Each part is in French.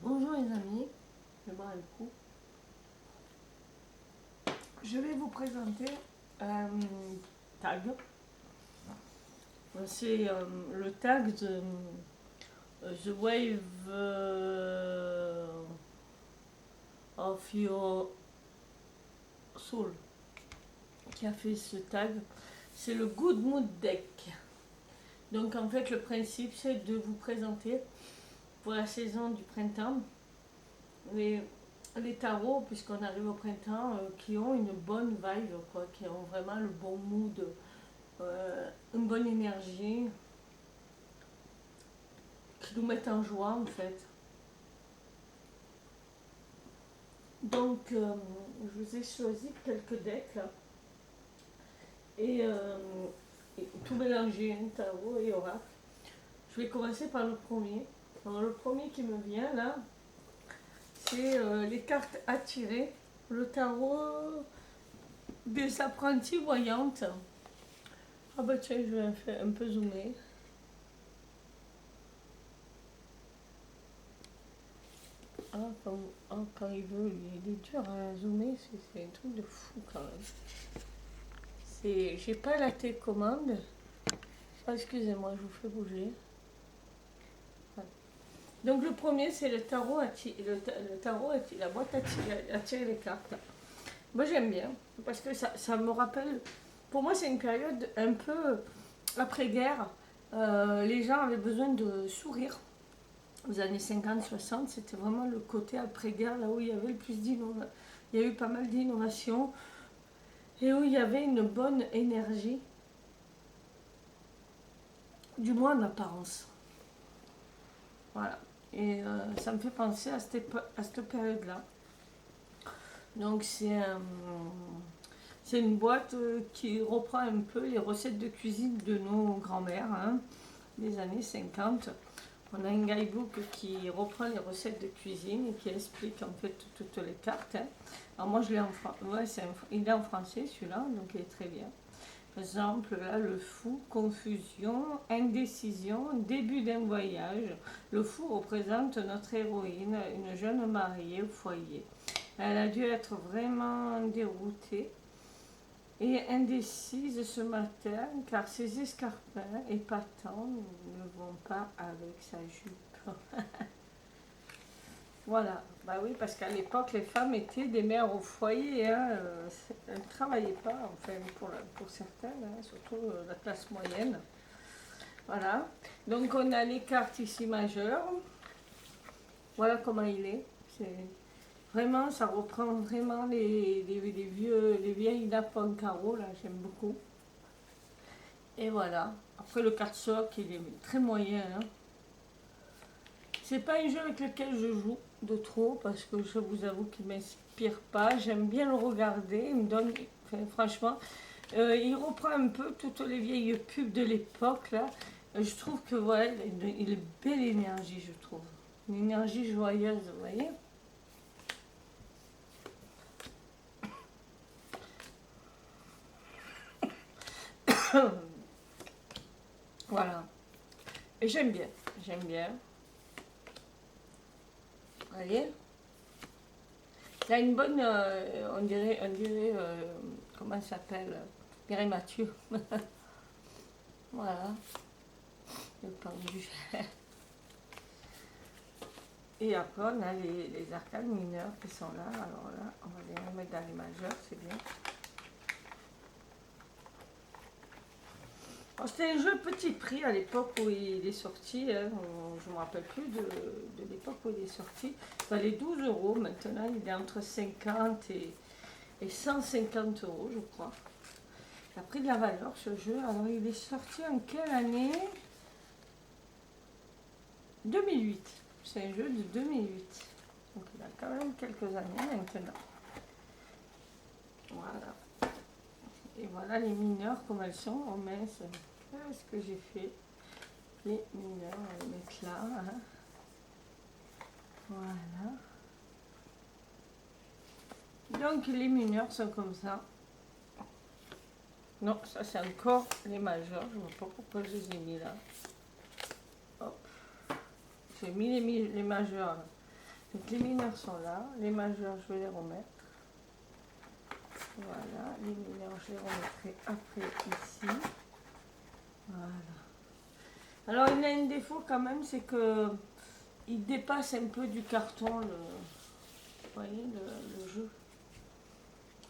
Bonjour les amis, je bois un coup. Je vais vous présenter un tag. C'est le tag de The Wave of Your Soul qui a fait ce tag. C'est le Good Mood Deck. Donc en fait le principe c'est de vous présenter pour la saison du printemps les tarots, puisqu'on arrive au printemps, qui ont une bonne vibe, quoi, qui ont vraiment le bon mood, une bonne énergie, qui nous mettent en joie en fait. Donc, je vous ai choisi quelques decks là, et tout mélanger, tarot et oracle. Je vais commencer par le premier. Alors, le premier qui me vient là, c'est les cartes à tirer. Le tarot des apprentis voyantes. Ah bah tiens, je vais faire un peu zoomer. Quand il veut, il est dur à zoomer, c'est un truc de fou quand même. J'ai pas la télécommande. Ah, excusez-moi, je vous fais bouger. Voilà. Donc le premier, c'est le tarot le tarot la boîte à tirer les cartes. Moi j'aime bien, parce que ça me rappelle, pour moi c'est une période un peu après-guerre. Les gens avaient besoin de sourire. Aux années 50-60, c'était vraiment le côté après-guerre, là où il y avait le plus d'innovation. Il y a eu pas mal d'innovations et où il y avait une bonne énergie, du moins en apparence. Voilà. Et ça me fait penser à cette période-là. Donc c'est une boîte qui reprend un peu les recettes de cuisine de nos grands-mères, hein, des années 50. On a un guidebook qui reprend les recettes de cuisine et qui explique en fait toutes les cartes. Hein. Alors moi je l'ai en français, ouais, il est en français celui-là, donc il est très bien. Par exemple, là, le fou, confusion, indécision, début d'un voyage. Le fou représente notre héroïne, une jeune mariée au foyer. Elle a dû être vraiment déroutée et indécise ce matin car ses escarpins épatants ne vont pas avec sa jupe. Voilà, bah oui, parce qu'à l'époque, les femmes étaient des mères au foyer, hein, elles ne travaillaient pas, enfin pour certaines, hein, surtout la classe moyenne. Voilà, donc on a les cartes ici majeures, voilà comment il est. Vraiment, ça reprend vraiment les vieilles nappes en carreau, là, j'aime beaucoup. Et voilà, après le cardstock, il est très moyen, hein. C'est pas un jeu avec lequel je joue de trop parce que je vous avoue qu'il m'inspire pas. J'aime bien le regarder. Il me donne, enfin, franchement, il reprend un peu toutes les vieilles pubs de l'époque là. Je trouve que voilà, il est belle énergie, je trouve. Une énergie joyeuse, vous voyez. Voilà. Et j'aime bien. J'aime bien. Vous voyez. Il a une bonne, comment elle s'appelle, Mireille Mathieu. Voilà, le pendu. Et après, on a les arcanes mineurs qui sont là. Alors là, on va les remettre dans les majeurs, c'est bien. C'était un jeu petit prix à l'époque où il est sorti. Hein. Je ne me rappelle plus de l'époque où il est sorti. Il valait 12 euros. Maintenant, il est entre 50 et 150 euros, je crois. Il a pris de la valeur, ce jeu. Alors, il est sorti en quelle année? 2008. C'est un jeu de 2008. Donc, il a quand même quelques années maintenant. Voilà. Et voilà les mineurs comme elles sont. Oh mince, qu'est-ce que j'ai fait? Les mineurs, on va les mettre là. Hein. Voilà. Donc les mineurs sont comme ça. Non, ça c'est encore les majeurs. Je ne vois pas pourquoi je les ai mis là. Hop. J'ai mis les majeurs là. Donc les mineurs sont là, les majeurs je vais les remettre. Voilà, les mineurs je les remettrai après ici. Voilà. Alors il a un défaut quand même, c'est que il dépasse un peu du carton vous voyez, le jeu.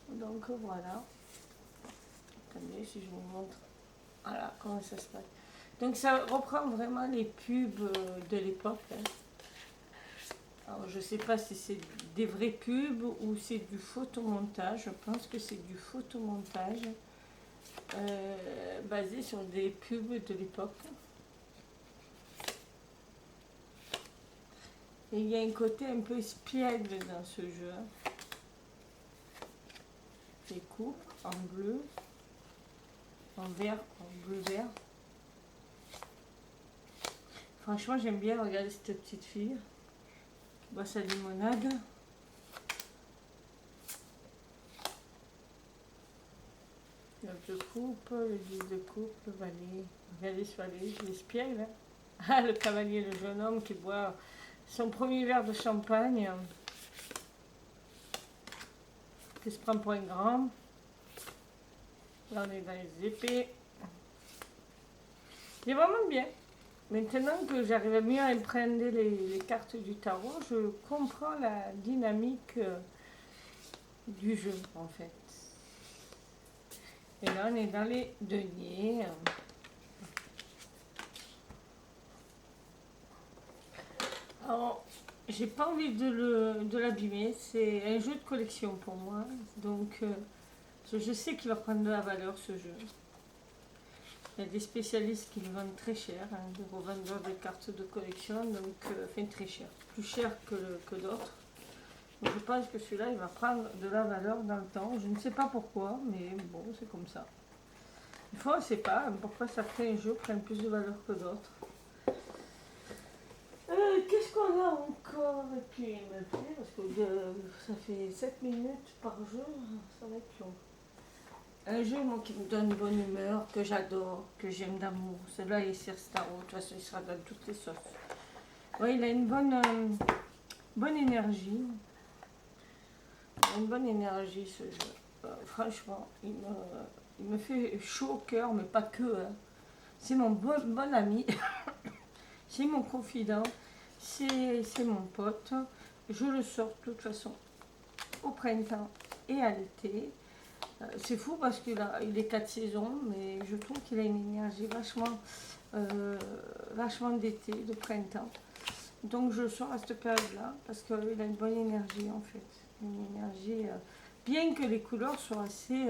Donc voilà. Attendez si je vous montre. Voilà comment ça se passe. Donc ça reprend vraiment les pubs de l'époque. Hein. Alors je ne sais pas si c'est des vrais pubs ou c'est du photomontage. Je pense que c'est du photomontage basé sur des pubs de l'époque. Et il y a un côté un peu espiègle dans ce jeu. Les coupes en bleu, en vert, en bleu-vert. Franchement, j'aime bien regarder cette petite fille qui boit sa limonade. Le coupe, le guide de coupe, le valet. Regardez ce valet, je l'espiègle. Ah, le cavalier, le jeune homme qui boit son premier verre de champagne. Qui se prend pour un grand. Là, on est dans les épées. C'est vraiment bien. Maintenant que j'arrive à mieux à appréhender les cartes du tarot, je comprends la dynamique du jeu, en fait. Et là, on est dans les deniers. Alors, j'ai pas envie de l'abîmer. C'est un jeu de collection pour moi. Donc, je sais qu'il va prendre de la valeur, ce jeu. Il y a des spécialistes qui le vendent très cher, hein, des revendeurs de cartes de collection, donc enfin très cher, plus cher que d'autres. Je pense que celui-là, il va prendre de la valeur dans le temps. Je ne sais pas pourquoi, mais bon, c'est comme ça. Une fois, on ne sait pas pourquoi certains jeux prennent plus de valeur que d'autres. Qu'est-ce qu'on a encore qui me plaît? Parce que ça fait 7 minutes par jour, ça va être long. Un jeu moi, qui me donne une bonne humeur, que j'adore, que j'aime d'amour. Celui-là, il est sur Starro, de toute façon, il sera dans toutes les sauces. Oui, il a une bonne énergie. Une bonne énergie, ce jeu. Franchement, il me fait chaud au cœur, mais pas que. Hein. C'est mon bon ami. C'est mon confident. C'est mon pote. Je le sors de toute façon au printemps et à l'été. C'est fou parce qu'il est 4 saisons, mais je trouve qu'il a une énergie vachement d'été, de printemps. Donc je le sors à cette période-là parce qu'il a une bonne énergie en fait. Une énergie, bien que les couleurs soient assez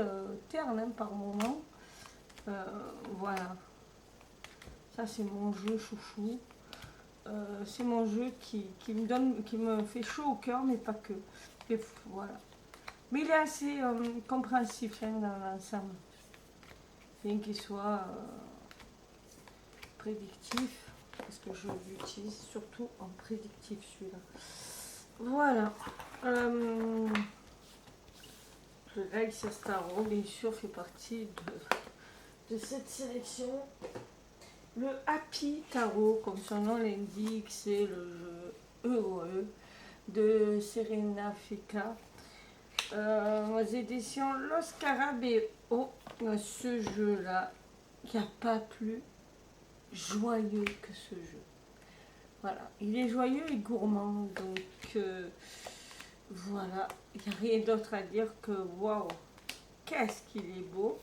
ternes hein, par moment. Voilà. Ça c'est mon jeu chouchou. C'est mon jeu qui me fait chaud au cœur, mais pas que. Et voilà. Mais il est assez compréhensif hein, dans l'ensemble. Bien qu'il soit prédictif, parce que je l'utilise surtout en prédictif celui-là. Voilà. Le Lex Starro, bien sûr, fait partie de cette sélection. Le Happy Tarot, comme son nom l'indique, c'est le jeu heureux de Serena Fica. Aux éditions Los Scarabeo, ce jeu-là, il n'y a pas plus joyeux que ce jeu. Voilà, il est joyeux et gourmand, donc voilà, il n'y a rien d'autre à dire que waouh, qu'est-ce qu'il est beau,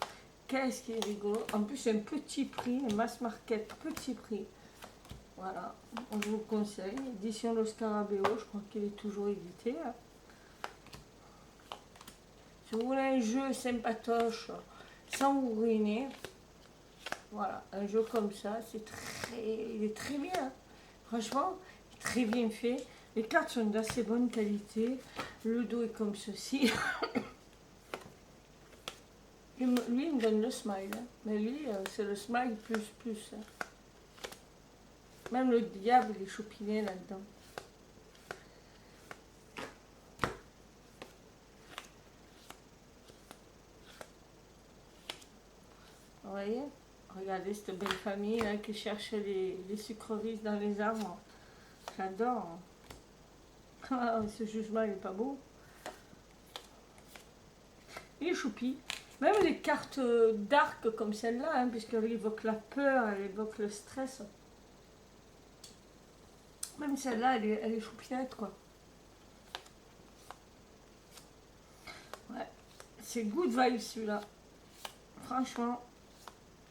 qu'est-ce qu'il est rigolo. En plus, c'est un petit prix, un mass market, petit prix. Voilà, je vous le conseille. Édition Los Scarabeo, je crois qu'il est toujours édité. Hein. Si vous voulez un jeu sympatoche, sans vous ruiner, voilà, un jeu comme ça, il est très bien. Franchement, il est très bien fait. Les cartes sont d'assez bonne qualité. Le dos est comme ceci. Lui, il me donne le smile. Hein. Mais lui, c'est le smile plus. Hein. Même le diable est choupiné là-dedans. Vous voyez? Regardez cette belle famille là, qui cherche les sucreries dans les arbres. J'adore. Ah, ce jugement, il n'est pas beau. Il est choupi. Même les cartes dark comme celle-là, hein, puisqu'elle évoque la peur, elle évoque le stress. Même celle-là, elle est choupinette, quoi. Ouais. C'est good vibe, celui-là. Franchement,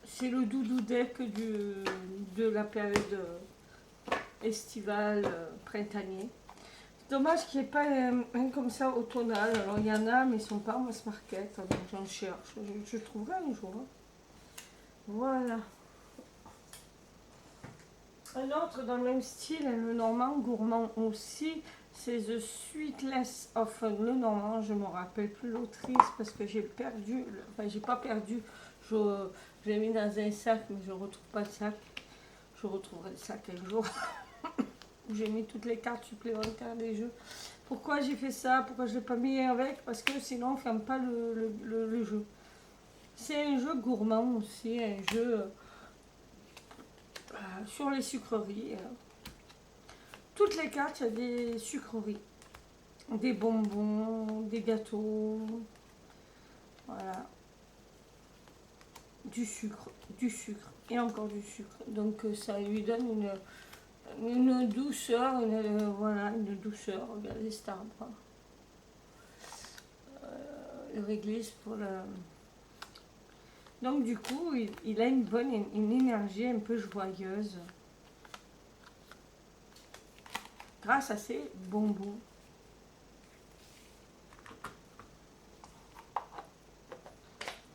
c'est le doudou deck de la période estivale, printanier. Dommage qu'il n'y ait pas un comme ça automnal. Alors, il y en a, mais ils ne sont pas en mass market. Donc, j'en cherche. Je trouverai un jour. Hein. Voilà. Un autre dans le même style, le normand gourmand aussi, c'est The Sweetness of le normand. Je ne me rappelle plus l'autrice parce que j'ai perdu, enfin j'ai pas perdu, je l'ai mis dans un sac mais je ne retrouve pas le sac. Je retrouverai le sac un jour. J'ai mis toutes les cartes supplémentaires des jeux. Pourquoi j'ai fait ça? Pourquoi je ne l'ai pas mis avec? Parce que sinon on ne ferme pas le jeu. C'est un jeu gourmand aussi, un jeu sur les sucreries. Toutes les cartes, il y a des sucreries. Des bonbons, des gâteaux. Voilà. Du sucre et encore du sucre. Donc ça lui donne une douceur, voilà, une douceur. Regardez cet arbre. Le réglisse pour le... Donc du coup, il a une énergie un peu joyeuse. Grâce à ces bonbons.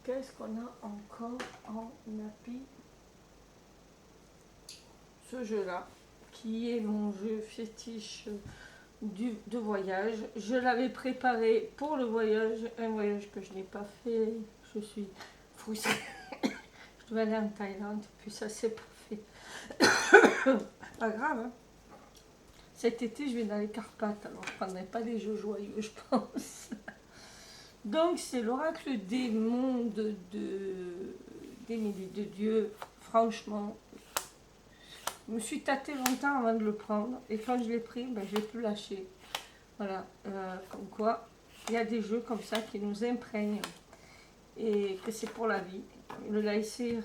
Qu'est-ce qu'on a encore en appui? Ce jeu-là, qui est mon jeu fétiche de voyage. Je l'avais préparé pour le voyage, un voyage que je n'ai pas fait. Je suis frustrée. Je devais aller en Thaïlande, puis ça s'est pas fait. Pas grave, hein. Cet été, je vais dans les Carpates, alors je ne prendrai pas des jeux joyeux, je pense. Donc, c'est l'oracle des mondes d'Émilie de Dieu. Franchement, je me suis tâtée longtemps avant de le prendre. Et quand je l'ai pris, ben, je l'ai plus lâché. Voilà, comme quoi, il y a des jeux comme ça qui nous imprègnent. Et que c'est pour la vie. Le Lycirs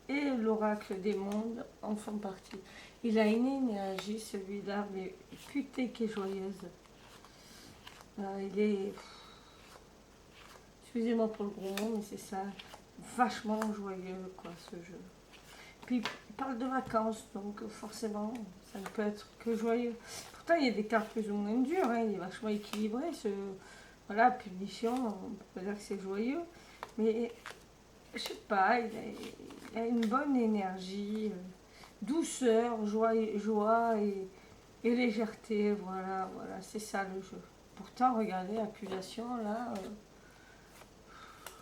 et l'oracle des mondes en font partie. Il a une énergie, celui-là, mais putain qui est joyeuse. Il est... Excusez-moi pour le gros mot, mais c'est ça. Vachement joyeux, quoi, ce jeu. Puis, il parle de vacances, donc forcément, ça ne peut être que joyeux. Pourtant, il y a des cartes plus ou moins dures, hein, il est vachement équilibré. Voilà, punition, on peut dire que c'est joyeux. Mais, je sais pas, il a une bonne énergie, douceur, joie et légèreté. Voilà, c'est ça le jeu. Pourtant, regardez, accusation, là...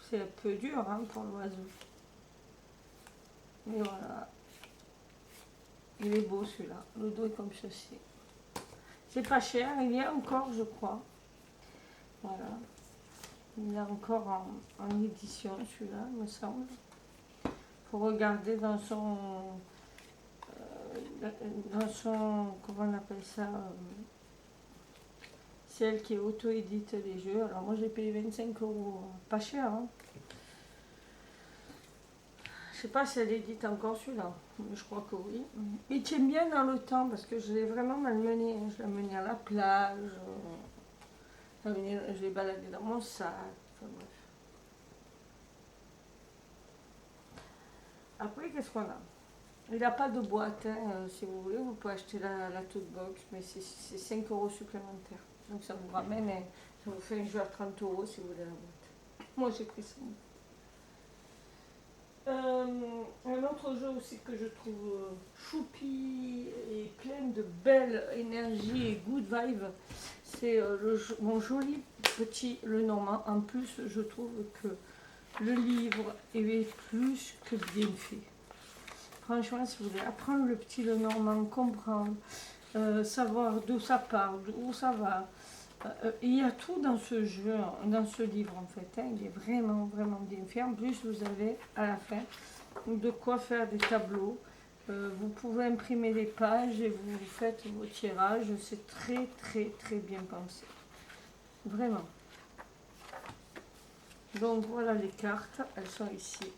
c'est un peu dur hein, pour l'oiseau. Mais voilà. Il est beau celui-là. Le dos est comme ceci. C'est pas cher. Il y a encore, je crois. Voilà. Il y a encore en édition celui-là, il me semble. Il faut regarder dans son... comment on appelle ça c'est elle qui auto-édite les jeux. Alors moi j'ai payé 25 euros. Pas cher, hein. Je sais pas si elle édite encore celui-là, mais je crois que oui. Il tient bien dans le temps parce que je l'ai vraiment malmené. Je l'ai mené à la plage, je l'ai baladé dans mon sac. Enfin, bref. Après, qu'est-ce qu'on a? Il n'a pas de boîte, hein, si vous voulez, vous pouvez acheter la toute box, mais c'est 5 euros supplémentaires. Donc ça vous ramène, ça vous fait un jeu à 30 euros si vous voulez la boîte. Moi j'ai pris ça. Un autre jeu aussi que je trouve choupi et plein de belle énergie et good vibe, c'est mon joli petit Le Normand. En plus, je trouve que le livre est plus que bien fait. Franchement, si vous voulez apprendre le petit Le Normand, comprendre, savoir d'où ça part, où ça va, il y a tout dans ce jeu, dans ce livre en fait. Hein, il est vraiment, vraiment bien fait. En plus, vous avez à la fin de quoi faire des tableaux Vous pouvez imprimer les pages et vous faites vos tirages. C'est très très très bien pensé. Vraiment. Donc voilà les cartes, elles sont ici.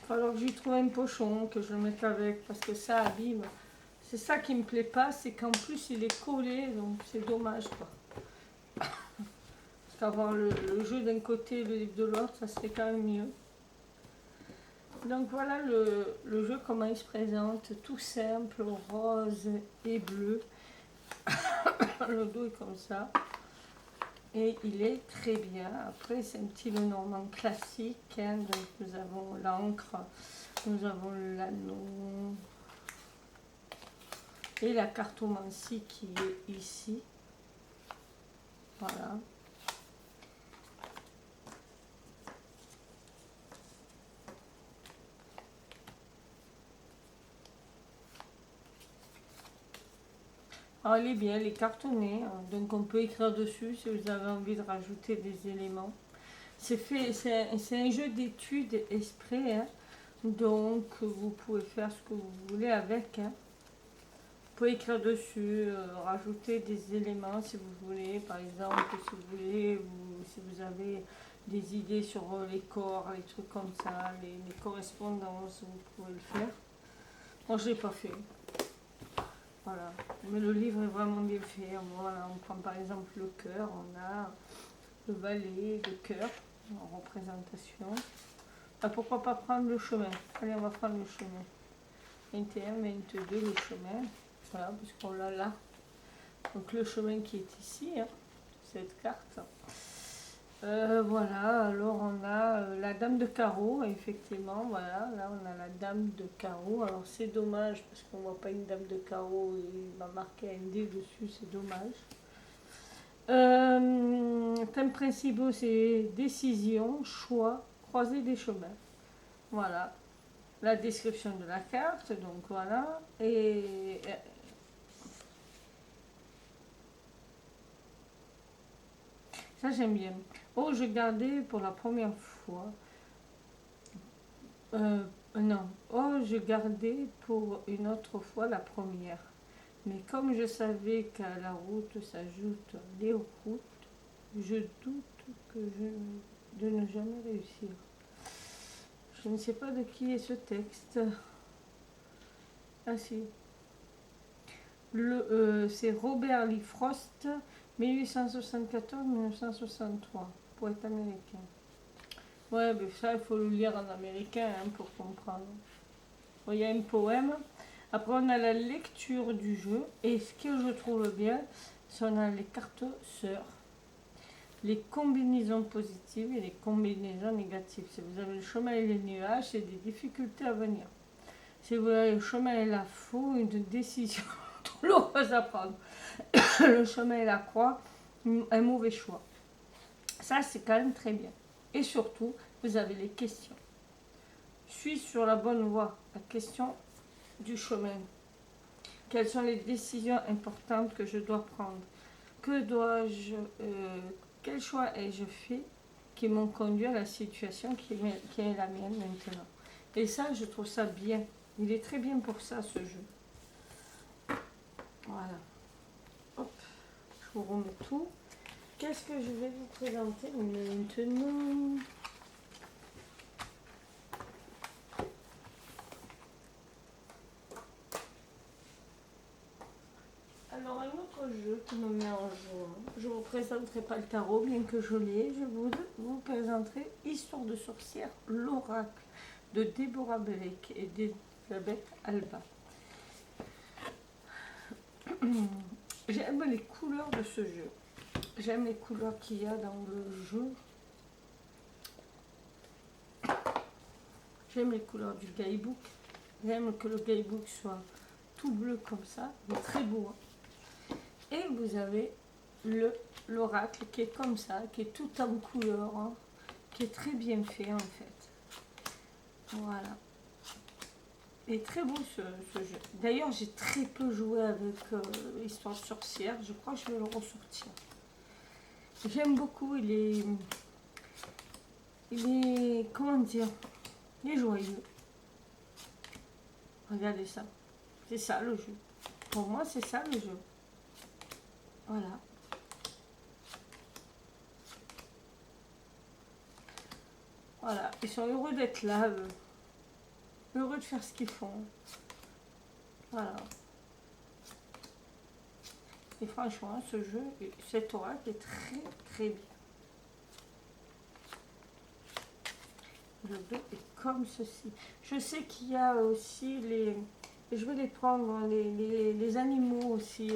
Alors que j'y trouve un pochon, que je le mette avec, parce que ça abîme. C'est ça qui me plaît pas, c'est qu'en plus il est collé, donc c'est dommage quoi. Parce qu'avoir le jeu d'un côté et le livre de l'autre, ça serait quand même mieux. Donc voilà le jeu, comment il se présente, tout simple, rose et bleu. Le dos est comme ça. Et il est très bien. Après, c'est un petit Lenormand classique. Hein. Donc, nous avons l'encre, nous avons l'anneau et la cartomancie qui est ici. Voilà. Alors, elle est bien, elle est cartonnée. Donc, on peut écrire dessus si vous avez envie de rajouter des éléments. C'est un jeu d'études exprès. Hein. Donc, vous pouvez faire ce que vous voulez avec. Hein. Vous pouvez écrire dessus, rajouter des éléments si vous voulez. Par exemple, si vous voulez, si vous avez des idées sur les corps, les trucs comme ça, les correspondances, vous pouvez le faire. Moi, je ne l'ai pas fait. Voilà. Mais le livre est vraiment bien fait. Voilà, on prend par exemple le cœur, on a le valet, le cœur en représentation. Ah, pourquoi pas prendre le chemin? Allez, on va prendre le chemin. 21, 22, le chemin. Voilà, parce qu'on l'a là. Donc le chemin qui est ici, hein, cette carte. Voilà, alors on a la dame de carreau, effectivement, voilà, là on a la dame de carreau. Alors c'est dommage parce qu'on voit pas une dame de carreau et il m'a marqué un D dessus, c'est dommage. Thème principaux, c'est décision, choix, croisée des chemins. Voilà, la description de la carte, donc voilà, et ça j'aime bien. Oh, je gardais pour la première fois. Non. Oh, je gardais pour une autre fois la première. Mais comme je savais qu'à la route s'ajoutent les routes, je doute de ne jamais réussir. Je ne sais pas de qui est ce texte. Ah si. C'est Robert Lee Frost, 1874-1963, poète américain. Ouais, mais ça, il faut le lire en américain hein, pour comprendre. Bon, il y a un poème. Après, on a la lecture du jeu. Et ce que je trouve bien, c'est qu'on a les cartes sœurs, les combinaisons positives et les combinaisons négatives. Si vous avez le chemin et les nuages, c'est des difficultés à venir. Si vous avez le chemin et la faux, une décision douloureuse à prendre. Le chemin et la croix, un mauvais choix. Ça, c'est quand même très bien. Et surtout, vous avez les questions. Suis sur la bonne voie. La question du chemin. Quelles sont les décisions importantes que je dois prendre? Que dois-je, quel choix ai-je fait qui m'ont conduit à la situation qui est la mienne maintenant? Et ça, je trouve ça bien. Il est très bien pour ça, ce jeu. Voilà. Hop, je vous remets tout. Qu'est-ce que je vais vous présenter maintenant? Alors, un autre jeu qui me met en joie. Je ne vous présenterai pas le tarot, bien que je l'ai. Je vous présenterai Histoire de sorcière, l'oracle de Deborah Blake et d'Elisabeth Alba. J'aime les couleurs de ce jeu. J'aime les couleurs qu'il y a dans le jeu. J'aime les couleurs du guidebook. J'aime que le guidebook soit tout bleu comme ça. Il est très beau. Hein. Et vous avez l'oracle qui est comme ça, qui est tout en couleur, hein, qui est très bien fait en fait. Voilà. Il est très beau ce jeu. D'ailleurs, j'ai très peu joué avec Histoire de sorcière. Je crois que je vais le ressortir. J'aime beaucoup, comment dire, il est joyeux. Regardez ça. C'est ça le jeu. Pour moi, c'est ça le jeu. Voilà. Voilà. Ils sont heureux d'être là, eux. Heureux de faire ce qu'ils font. Voilà. Et franchement, ce jeu, cet oracle est très très bien. Le dos est comme ceci. Je sais qu'il y a aussi les... Je vais les prendre, les animaux aussi.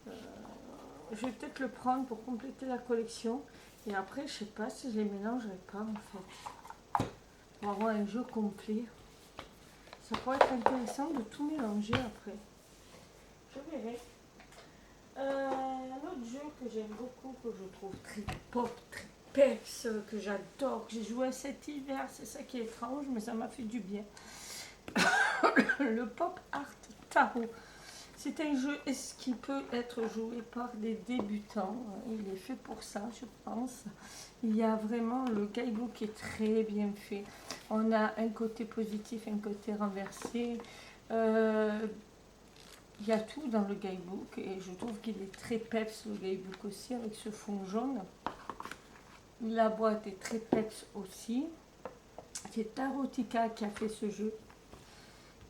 Je vais peut-être le prendre pour compléter la collection. Et après, je sais pas si je les mélangerai pas en fait. Pour avoir un jeu complet. Ça pourrait être intéressant de tout mélanger après. Je verrai. Un autre jeu que j'aime beaucoup, que je trouve très pop, très peps, que j'adore, que j'ai joué cet hiver, c'est ça qui est étrange, mais ça m'a fait du bien. Le Pop Art Tarot. C'est un jeu qui peut être joué par des débutants. Il est fait pour ça, je pense. Il y a vraiment le guidebook qui est très bien fait. On a un côté positif, un côté renversé. Il y a tout dans le guidebook et je trouve qu'il est très peps, le guidebook aussi, avec ce fond jaune. La boîte est très peps aussi. C'est Tarotica qui a fait ce jeu.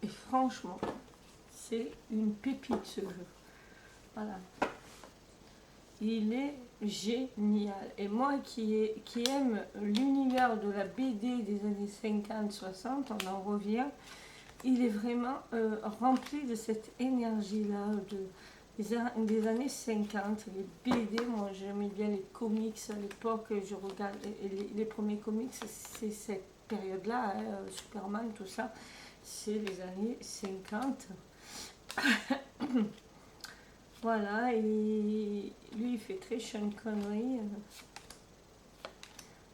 Et franchement, c'est une pépite ce jeu. Voilà. Il est génial. Et moi qui aime l'univers de la BD des années 50-60, on en revient. Il est vraiment rempli de cette énergie-là des années 50. Les BD, moi j'aimais bien les comics à l'époque. Je regarde les premiers comics, c'est cette période-là, hein, Superman, tout ça. C'est les années 50. Voilà, et lui il fait très Sean Connery.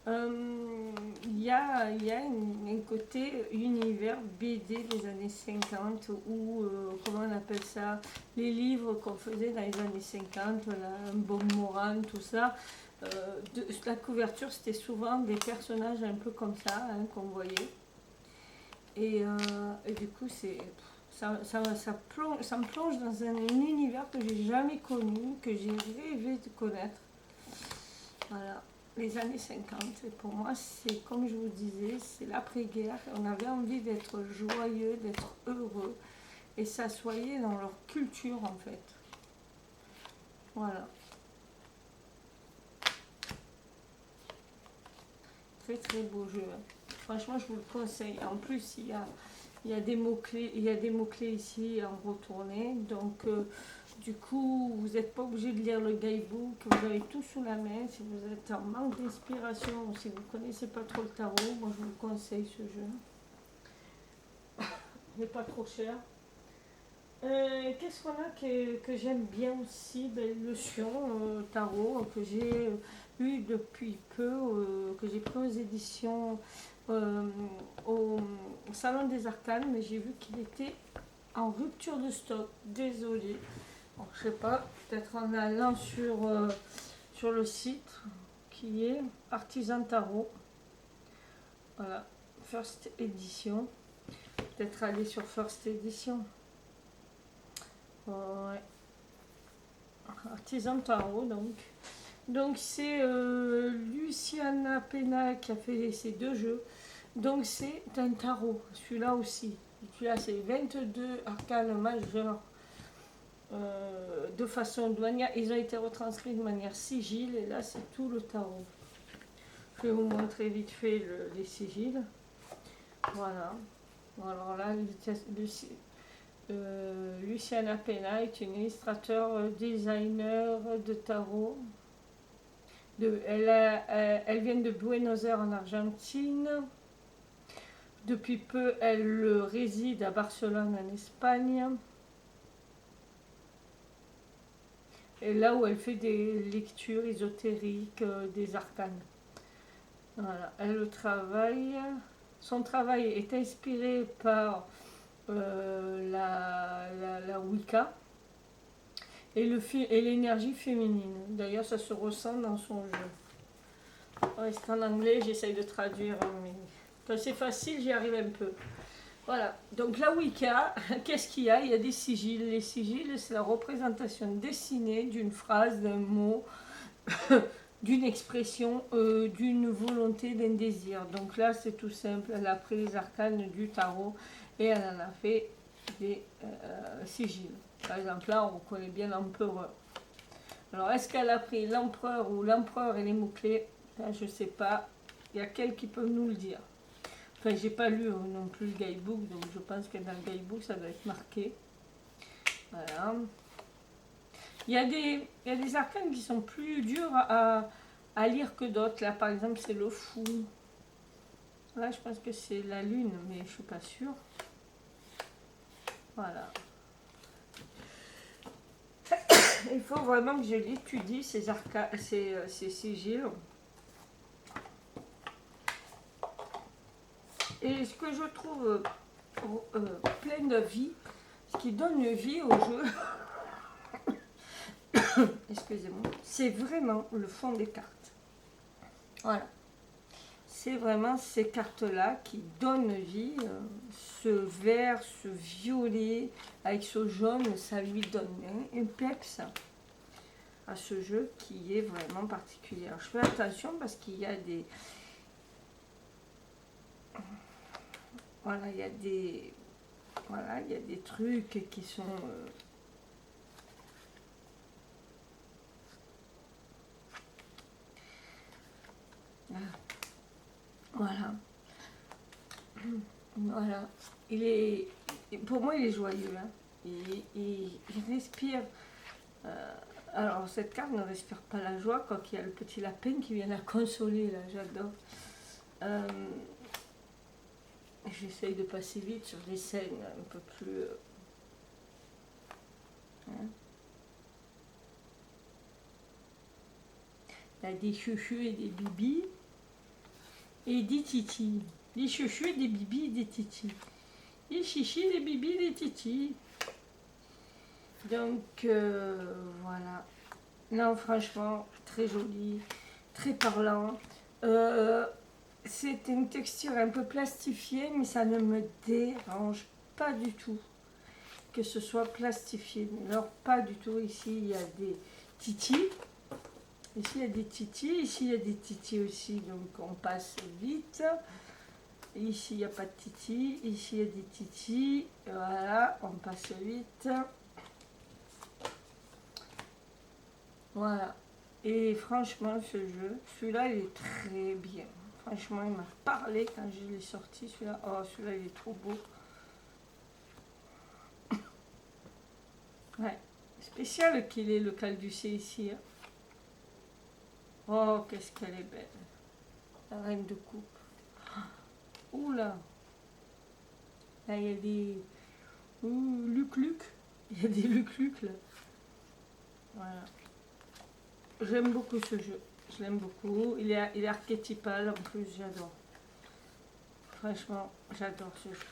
Il y a un côté univers BD des années 50 ou comment on appelle ça, les livres qu'on faisait dans les années 50, là, Bob Moran, tout ça. La couverture c'était souvent des personnages un peu comme ça, hein, qu'on voyait. Et du coup ça me plonge dans un univers que j'ai jamais connu, que j'ai rêvé de connaître. Voilà. Les années 50, et pour moi, c'est comme je vous disais, c'est l'après-guerre. On avait envie d'être joyeux, d'être heureux et s'assoyer dans leur culture en fait. Voilà. Très très beau jeu. Franchement, je vous le conseille. En plus, il y a des mots-clés, ici en retourné. Donc, du coup, vous n'êtes pas obligé de lire le guidebook, vous avez tout sous la main. Si vous êtes en manque d'inspiration ou si vous ne connaissez pas trop le tarot, moi je vous conseille ce jeu. Il n'est pas trop cher. Qu'est-ce qu'on a que j'aime bien aussi? Le Sion tarot que j'ai eu depuis peu, que j'ai pris aux éditions au Salon des Arcanes, mais j'ai vu qu'il était en rupture de stock. Désolée. Bon, je sais pas, peut-être en allant sur le site qui est Artisan Tarot. Voilà, First Edition. Peut-être aller sur First Edition. Ouais. Artisan Tarot, donc. Donc c'est Luciana Pena qui a fait ces deux jeux. Donc c'est un tarot, celui-là aussi. Celui-là c'est 22 arcanes majeures de façon douanière. Ils ont été retranscrits de manière sigil et là c'est tout le tarot. Je vais vous montrer vite fait les sigils. Voilà. Alors là, Luciana Pena est une illustrateur, designer de tarot. Elle vient de Buenos Aires en Argentine. Depuis peu, elle réside à Barcelone en Espagne. Et là où elle fait des lectures ésotériques, des arcanes. Voilà, son travail est inspiré par la Wicca. et l'énergie féminine. D'ailleurs, ça se ressent dans son jeu. Ouais, c'est en anglais, j'essaye de traduire, mais quand c'est facile, j'y arrive un peu. Voilà, donc la Wicca, qu'est-ce qu'il y a? Il y a des sigils. Les sigils, c'est la représentation dessinée d'une phrase, d'un mot, d'une expression, d'une volonté, d'un désir. Donc là, c'est tout simple. Elle a pris les arcanes du tarot et elle en a fait des sigils. Par exemple, là, on connaît bien l'empereur. Alors, est-ce qu'elle a pris l'empereur ou l'empereur et les mots-clés? Je ne sais pas. Il y a quelqu'un qui peut nous le dire. Enfin, j'ai pas lu non plus le guidebook, donc je pense que dans le guidebook, ça doit être marqué. Voilà. Il y a des arcanes qui sont plus durs à lire que d'autres. Là, par exemple, c'est le fou. Là, je pense que c'est la lune, mais je suis pas sûre. Voilà. Il faut vraiment que je l'étudie, ces sigils. Et ce que je trouve plein de vie, ce qui donne vie au jeu, excusez-moi, c'est vraiment le fond des cartes. Voilà. C'est vraiment ces cartes-là qui donnent vie. Ce vert, ce violet, avec ce jaune, ça lui donne un peps à ce jeu qui est vraiment particulier. Alors, je fais attention parce qu'il y a des... Voilà, il y a des... Voilà, il y a des trucs qui sont... Voilà. Voilà. Pour moi, il est joyeux. Hein. Il respire. Alors, cette carte ne respire pas la joie, quand il y a le petit lapin qui vient la consoler. Là, j'adore. J'essaye de passer vite sur des scènes un peu plus... Hein. Il y a des chouchous et des bibis. Et des titis. Des chouchous, des bibis et des titis. Des chichis, des bibis, des titis. Donc, voilà. Non, franchement, très joli, très parlant. C'est une texture un peu plastifiée, mais ça ne me dérange pas du tout que ce soit plastifié. Alors, pas du tout. Ici, il y a des titis. Ici, il y a des titis. Ici, il y a des titis aussi. Donc, on passe vite. Ici, il n'y a pas de titis. Ici, il y a des titis. Voilà, on passe vite. Voilà. Et franchement, ce jeu, celui-là, il est très bien. Franchement, il m'a parlé quand je l'ai sorti, celui-là. Oh, celui-là, il est trop beau. Ouais. Spécial qu'il ait le calducé ici. Hein. Oh, qu'est-ce qu'elle est belle. La reine de coupe. Oula. Là, il y a des... Luc-Luc. Il y a des Luc-Luc, là. Voilà. J'aime beaucoup ce jeu. Je l'aime beaucoup. Il est archétypal, en plus, j'adore. Franchement, j'adore ce jeu.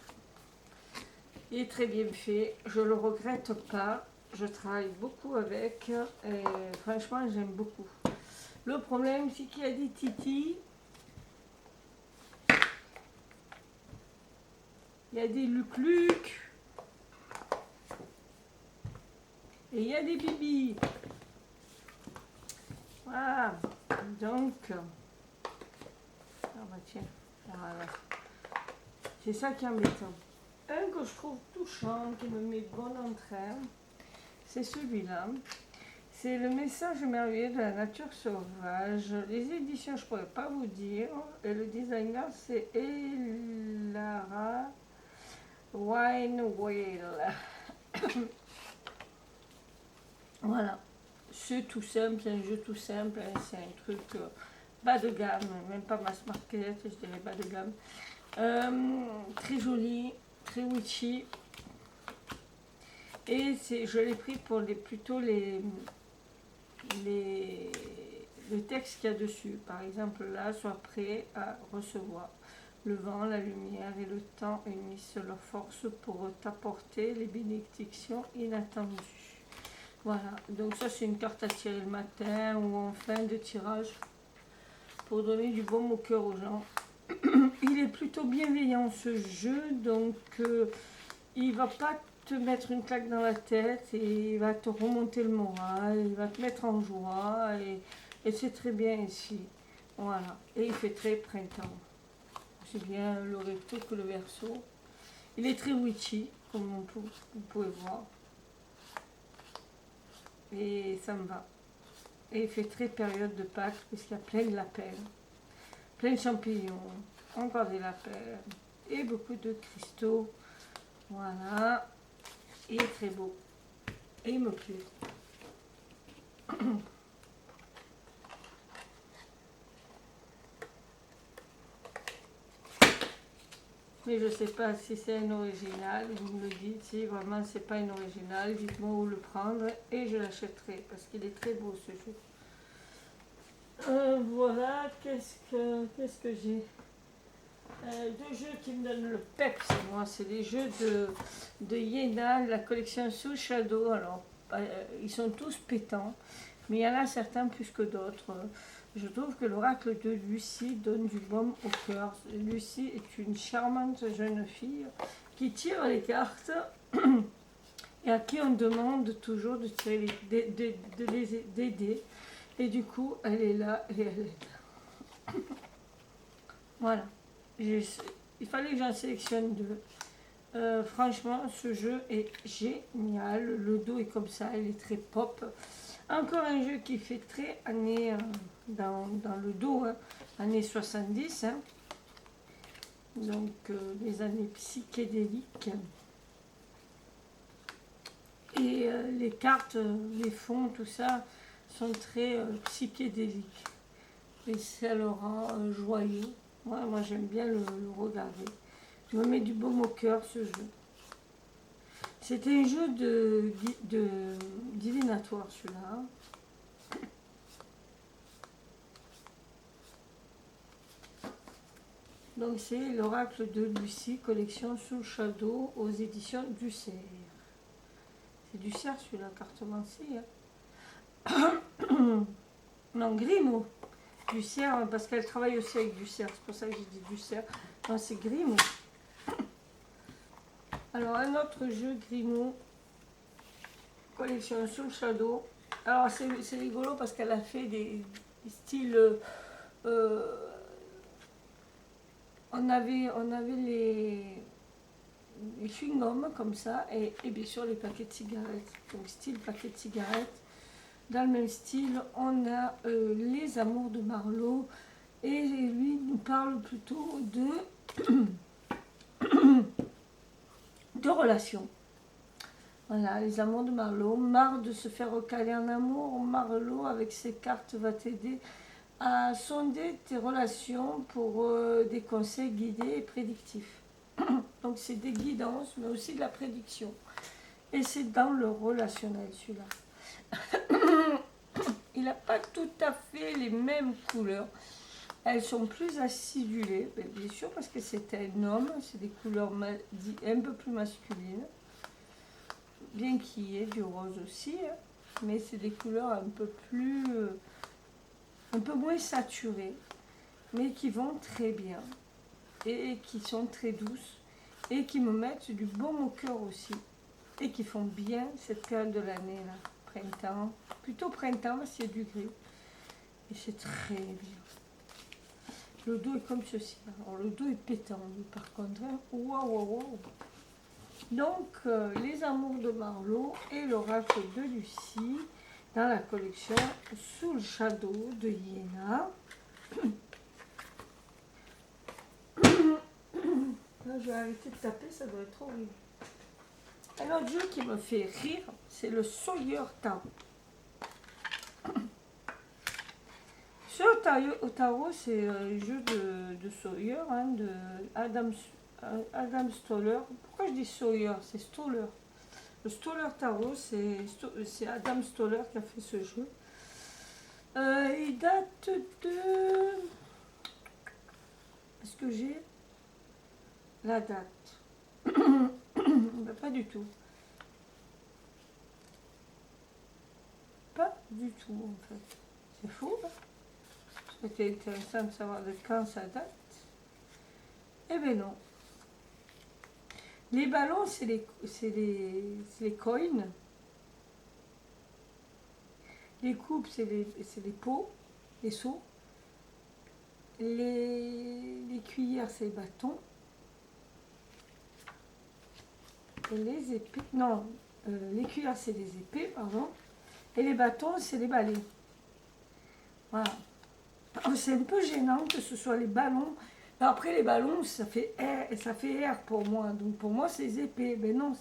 Il est très bien fait. Je ne le regrette pas. Je travaille beaucoup avec. Et franchement, j'aime beaucoup. Le problème, c'est qu'il y a des titis. Il y a des Luc-Luc. Et il y a des bibis. Voilà. Donc, ah bah tiens, voilà. C'est ça qui est embêtant. Un que je trouve touchant, qui me met bon en train, c'est celui-là. C'est le message merveilleux de la nature sauvage. Les éditions, je ne pourrais pas vous dire. Et le designer, c'est Elara Winewell. Voilà. C'est tout simple, c'est un jeu tout simple. Hein, c'est un truc bas de gamme, même pas mass market, je dirais bas de gamme. Très joli, très witchy. Et je l'ai pris pour plutôt le texte qu'il y a dessus. Par exemple, là, sois prêt à recevoir. Le vent, la lumière et le temps unissent leurs forces pour t'apporter les bénédictions inattendues. Voilà, donc ça c'est une carte à tirer le matin ou en fin de tirage pour donner du baume au cœur aux gens. Il est plutôt bienveillant ce jeu, donc il va pas te mettre une claque dans la tête et il va te remonter le moral, il va te mettre en joie et c'est très bien ici. Voilà, et il fait très printemps. C'est bien le recto que le verso. Il est très witchy, comme vous pouvez voir. Et ça me va. Et il fait très période de Pâques, parce qu'il y a plein de lapins, plein de champignons, encore des lapins, et beaucoup de cristaux. Voilà. Il est très beau. Et il me plaît. Mais je ne sais pas si c'est un original. Vous me le dites. Si vraiment c'est pas un original, dites-moi où le prendre et je l'achèterai parce qu'il est très beau ce jeu. Voilà, qu'est-ce que j'ai, deux jeux qui me donnent le peps, moi, c'est les jeux de Yéna, de la collection Soul Shadow. Alors, ils sont tous pétants, mais il y en a certains plus que d'autres. Je trouve que l'oracle de Lucie donne du baume au cœur. Lucie est une charmante jeune fille qui tire les cartes et à qui on demande toujours de tirer des dés. Et du coup, elle est là et elle est là. Voilà. Il fallait que j'en sélectionne deux. Franchement, ce jeu est génial. Le dos est comme ça, il est très pop. Encore un jeu qui fait très année dans le dos, hein, années 70. Hein. Donc, les années psychédéliques. Et les cartes, les fonds, tout ça, sont très psychédéliques. Et ça le rend joyeux. Moi j'aime bien le regarder. Je me mets du baume au cœur ce jeu. C'était un jeu de divinatoire celui-là. Donc c'est l'oracle de Lucie, collection Soul Shadow aux éditions du Cerf. C'est du Cerf celui-là, cartomancie. Hein. Non, Grimaud. Du Cerf, parce qu'elle travaille aussi avec du Cerf, c'est pour ça que j'ai dit du Cerf. Non, c'est Grimaud. Alors un autre jeu Grimaud, collection Soul Shadow. Alors c'est rigolo parce qu'elle a fait des styles. On avait les chewing-gums comme ça et bien sûr les paquets de cigarettes. Donc style paquet de cigarettes. Dans le même style, on a les amours de Marlowe et lui nous parle plutôt de relations. Voilà, les amours de Marlowe. Marre de se faire recaler en amour, Marlowe avec ses cartes va t'aider à sonder tes relations pour des conseils guidés et prédictifs. Donc c'est des guidances, mais aussi de la prédiction. Et c'est dans le relationnel celui-là. Il n'a pas tout à fait les mêmes couleurs. Elles sont plus acidulées, bien sûr, parce que c'est un homme. C'est des couleurs un peu plus masculines. Bien qu'il y ait du rose aussi, hein, mais c'est des couleurs un peu moins saturées, mais qui vont très bien et qui sont très douces et qui me mettent du baume au cœur aussi et qui font bien cette période de l'année là, printemps, plutôt printemps parce qu'il y a du gris et c'est très bien. Le dos est comme ceci. Alors le dos est pétant lui, par contre. Hein. Waouh, waouh, waouh. Donc, les amours de Marlowe et l'oracle de Lucie dans la collection Sous le Shadow de Yéna. Là, je vais arrêter de taper, ça doit être horrible. Un autre jeu qui me fait rire, c'est le Sawyer Tarot. Ce tarot, c'est un jeu de Sawyer, hein, de Adam Stoller. Pourquoi je dis Sawyer? C'est Stoller. Le Stoller Tarot, c'est Adam Stoller qui a fait ce jeu. Il date de... Est-ce que j'ai la date? Ben, pas du tout. pas du tout en fait. C'est fou, hein. C'était intéressant de savoir de quand ça date. Eh ben non. Les ballons, c'est les coins. Les coupes, c'est les pots, les seaux. Les cuillères, c'est les bâtons. Et les épées, non, les cuillères, c'est les épées, pardon. Et les bâtons, c'est les balais. Voilà. C'est un peu gênant que ce soit les ballons. Après, les ballons, ça fait air pour moi. Donc, pour moi, c'est les épées. Mais non,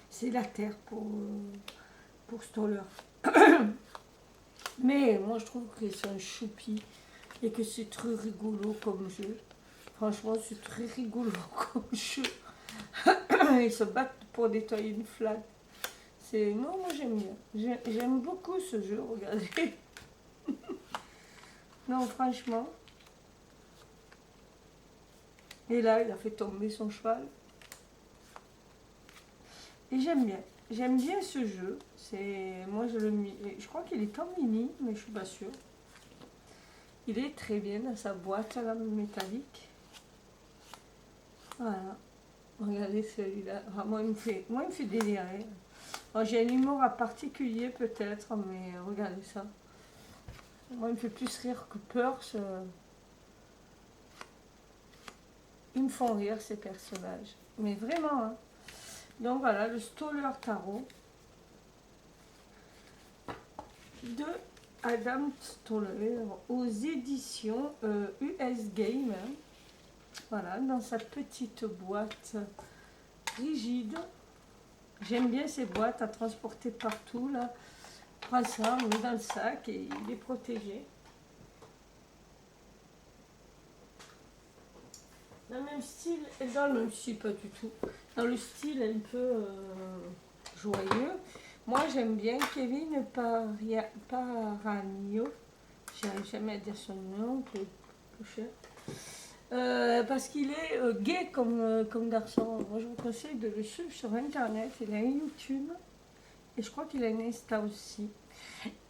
c'est la terre pour Stoller. Mais moi, je trouve que c'est un choupi et que c'est très rigolo comme jeu. Franchement, c'est très rigolo comme jeu. Ils se battent pour nettoyer une flaque. Non, moi, j'aime bien. J'aime beaucoup ce jeu, regardez. Non, franchement. Et là, il a fait tomber son cheval. Et j'aime bien. J'aime bien ce jeu. Moi, je crois qu'il est en mini, mais je suis pas sûre. Il est très bien dans sa boîte là, métallique. Voilà. Regardez celui-là. Ah, moi, il me fait délirer. J'ai un humour à particulier peut-être, mais regardez ça. Moi, il me fait plus rire que peur. Ils me font rire, ces personnages. Mais vraiment, hein. Donc voilà, le Stoller Tarot de Adam Stoller aux éditions US Game. Voilà, dans sa petite boîte rigide. J'aime bien ces boîtes à transporter partout, là. On prend ça, on met dans le sac et il est protégé. Dans le même style, dans le même style, pas du tout. Dans le style un peu joyeux. Moi, j'aime bien Kevin Paranio. J'arrive jamais à dire son nom, peu cher. Parce qu'il est gay comme garçon. Moi, je vous conseille de le suivre sur Internet. Il a un YouTube. Et je crois qu'il a une Insta aussi.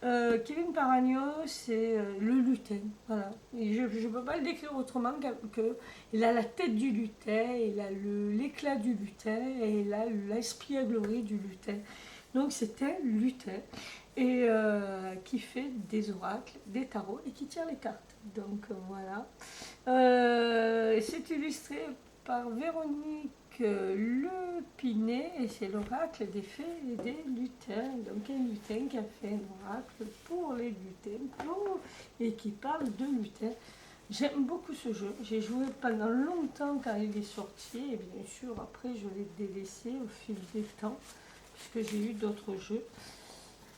Kevin Paragno, c'est le lutin. Voilà. Et je ne peux pas le décrire autrement que il a la tête du lutin, il a l'éclat du lutin et il a l'espièglerie du lutin. Donc c'est un lutin et qui fait des oracles, des tarots et qui tire les cartes. Donc voilà. C'est illustré par Véronique Lepinet et c'est l'oracle des fées et des lutins. Donc un lutin qui a fait un oracle pour les lutins et qui parle de lutins. J'aime beaucoup ce jeu. J'ai joué pendant longtemps quand il est sorti et bien sûr après je l'ai délaissé au fil des temps puisque j'ai eu d'autres jeux.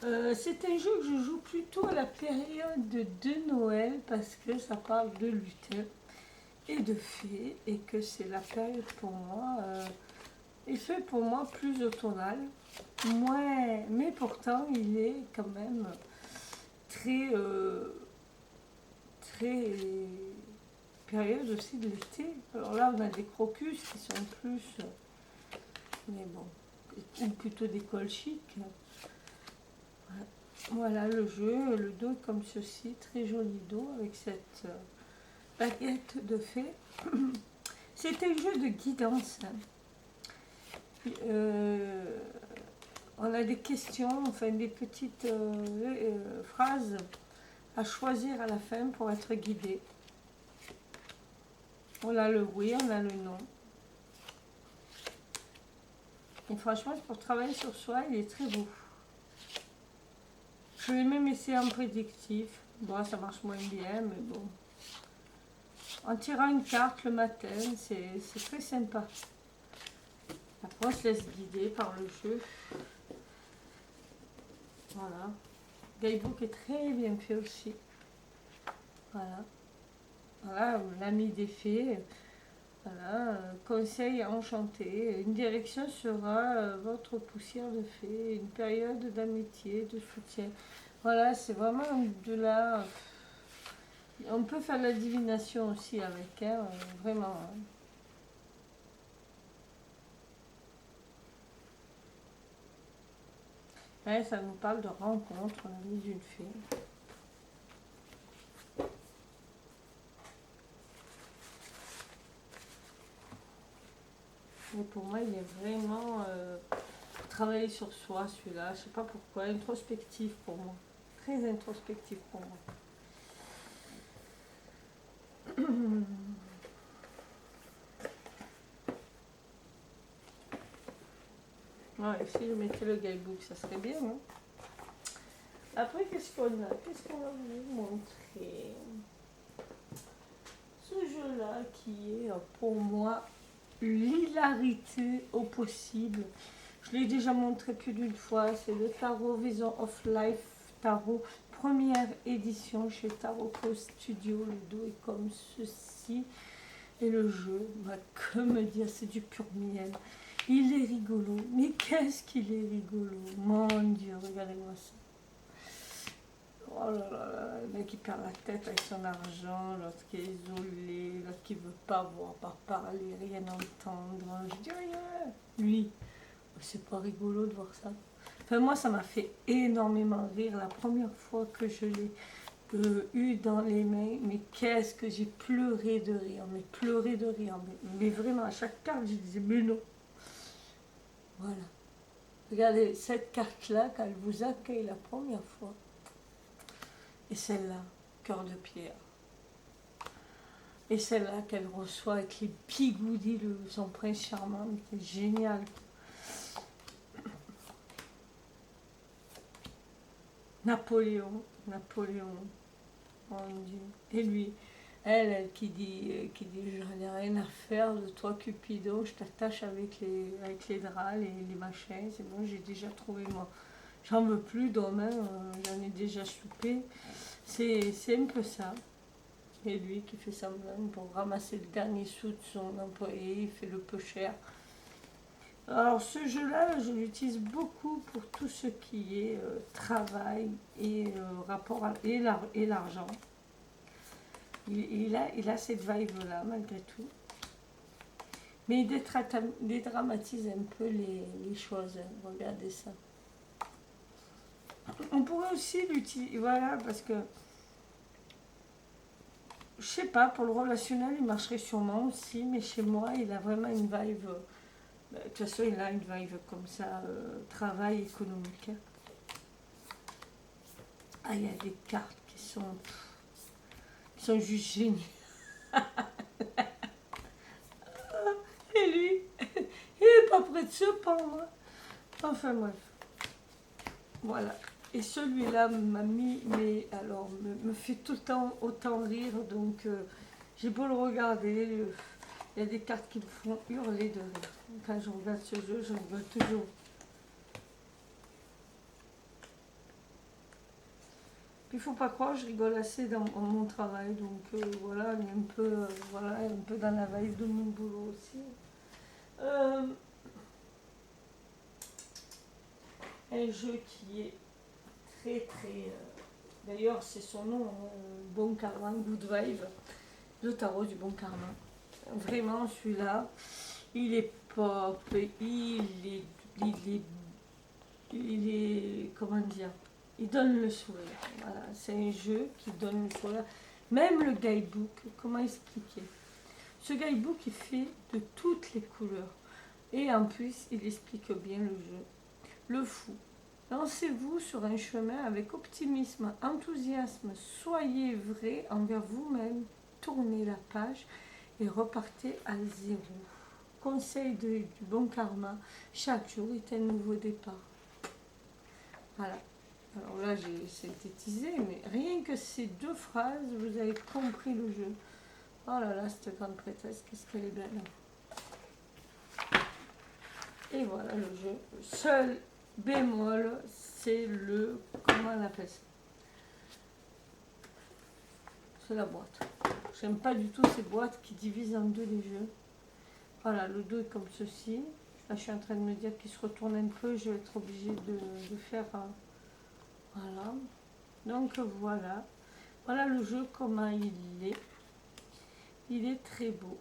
C'est un jeu que je joue plutôt à la période de Noël parce que ça parle de lutins et de fées et que c'est la période pour moi il fait pour moi plus automnal mais pourtant il est quand même très très période aussi de l'été. Alors là on a des crocus qui sont plus mais bon, ou plutôt des colchiques. Voilà le jeu, le dos est comme ceci, très joli dos avec cette baguette de fée. C'est un jeu de guidance. On a des questions, enfin des petites phrases à choisir à la fin pour être guidé. On a le oui, on a le non. Et franchement, pour travailler sur soi, il est très beau. Je vais même essayer en prédictif. Bon, ça marche moins bien, mais bon. En tirant une carte le matin, c'est très sympa. Après, on se laisse guider par le jeu. Voilà. Guidebook est très bien fait aussi. Voilà. Voilà, l'ami des fées. Voilà, conseil enchanté. Une direction sera votre poussière de fée. Une période d'amitié, de soutien. Voilà, c'est vraiment de la... On peut faire de la divination aussi avec, hein, vraiment. Hein. Ouais, ça nous parle de rencontre dans la vie d'une fille. Mais pour moi, il est vraiment travailler sur soi, celui-là. Je sais pas pourquoi. Introspectif pour moi. Très introspectif pour moi. Ouais, si je mettais le guidebook, ça serait bien, non? Après, qu'est-ce qu'on a? Qu'est-ce qu'on va vous montrer? Ce jeu-là qui est pour moi l'hilarité au possible. Je l'ai déjà montré plus d'une fois. C'est le Tarot Vision of Life Tarot, première édition chez Tarot Co Studio. Le dos est comme ceci. Et le jeu, bah, que me dire, c'est du pur miel. Il est rigolo. Mais qu'est-ce qu'il est rigolo. Mon Dieu, regardez-moi ça. Oh là là là, le mec qui perd la tête avec son argent, l'autre qui est isolé, l'autre qui veut pas voir, pas parler, rien entendre. Je dis rien. Lui, c'est pas rigolo de voir ça. Enfin, moi, ça m'a fait énormément rire la première fois que je l'ai eu dans les mains. Mais qu'est-ce que j'ai pleuré de rire, mais pleuré de rire. Mais vraiment, à chaque carte, je disais, mais non. Voilà. Regardez, cette carte-là, quand elle vous accueille la première fois, et celle-là, cœur de pierre. Et celle-là qu'elle reçoit avec les bigoudis de son prince charmant, c'est génial. Napoléon, mon Dieu. Et lui, elle qui dit j'en ai rien à faire de toi Cupidon, je t'attache avec les draps, les machins, c'est bon, j'ai déjà trouvé moi. J'en veux plus d'homme, j'en ai déjà soupé. C'est un peu ça. Et lui qui fait semblant pour ramasser le dernier sou de son employé, il fait le peu cher. Alors ce jeu-là, je l'utilise beaucoup pour tout ce qui est travail et rapport et l'argent. Il a cette vibe-là malgré tout. Mais il dédramatise un peu les choses. Regardez ça. On pourrait aussi l'utiliser, voilà, parce que je sais pas, pour le relationnel, il marcherait sûrement aussi, mais chez moi, il a vraiment une vibe. De toute façon, il a une vibe comme ça, travail économique. Ah, il y a des cartes qui sont juste géniales. Et lui, il n'est pas prêt de se pendre. Enfin bref. Voilà. Et celui-là m'a mis, mais alors, me fait tout le temps autant rire. Donc, j'ai beau le regarder, il y a des cartes qui me font hurler de rire. Quand je regarde ce jeu, je rigole toujours. Il ne faut pas croire, je rigole assez dans mon travail. Donc, voilà, on est un peu, voilà, un peu dans la vibe de mon boulot aussi. Un jeu qui est très... d'ailleurs, c'est son nom, Bon Karma, Good Vibe, le tarot du Bon Karma. Vraiment, celui-là, il est pop, il est, comment dire, il donne le sourire. Voilà, c'est un jeu qui donne le sourire. Même le guidebook, comment expliquer? Ce guidebook, il fait de toutes les couleurs. Et en plus, il explique bien le jeu. Le fou. Lancez-vous sur un chemin avec optimisme, enthousiasme. Soyez vrai envers vous-même. Tournez la page et repartez à zéro. Conseil du bon karma. Chaque jour est un nouveau départ. Voilà. Alors là, j'ai synthétisé, mais rien que ces deux phrases, vous avez compris le jeu. Oh là là, cette grande prêtresse, qu'est-ce qu'elle est belle. Et voilà le jeu. Seul bémol, c'est le... Comment on appelle ça? C'est la boîte. J'aime pas du tout ces boîtes qui divisent en deux les jeux. Voilà, le dos est comme ceci. Là, je suis en train de me dire qu'il se retourne un peu. Je vais être obligée de faire... voilà. Donc voilà. Voilà le jeu, comment il est. Il est très beau.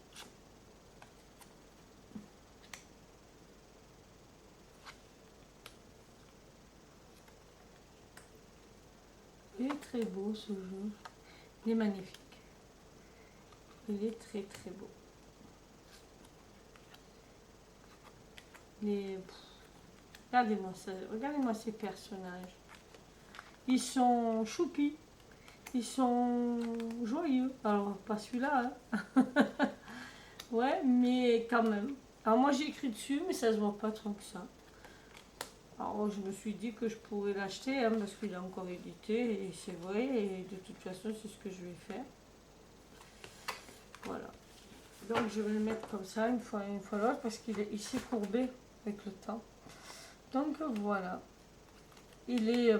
très beau ce jeu. Il est magnifique. Il est très très beau. Regardez-moi ça, regardez-moi ces personnages. Ils sont choupis, ils sont joyeux. Alors pas celui-là, hein. Ouais, mais quand même. Alors moi j'ai écrit dessus, mais ça se voit pas trop que ça. Alors je me suis dit que je pourrais l'acheter, hein, parce qu'il est encore édité, et c'est vrai, et de toute façon c'est ce que je vais faire. Voilà. Donc je vais le mettre comme ça une fois l'autre, parce qu'il s'est courbé avec le temps. Donc voilà. Il est...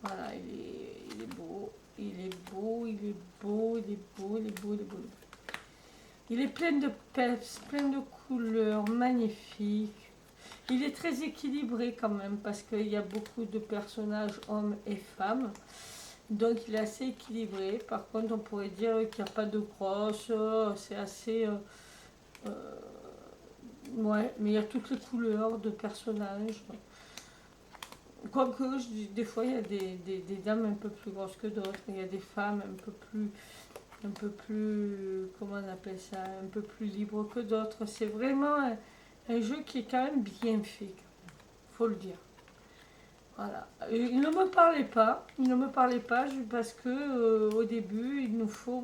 voilà, il est beau. Il est beau, il est beau, il est beau, il est beau, il est beau. Il est plein de peps, plein de couleurs, magnifique. Il est très équilibré quand même, parce qu'il y a beaucoup de personnages, hommes et femmes. Donc il est assez équilibré. Par contre, on pourrait dire qu'il n'y a pas de crosse. C'est assez... ouais, mais il y a toutes les couleurs de personnages. Quoique, des fois, il y a des dames un peu plus grosses que d'autres. Il y a des femmes un peu plus, comment on appelle ça, un peu plus libres que d'autres. C'est vraiment un jeu qui est quand même bien fait, faut le dire. Voilà. Il ne me parlait pas, parce que au début,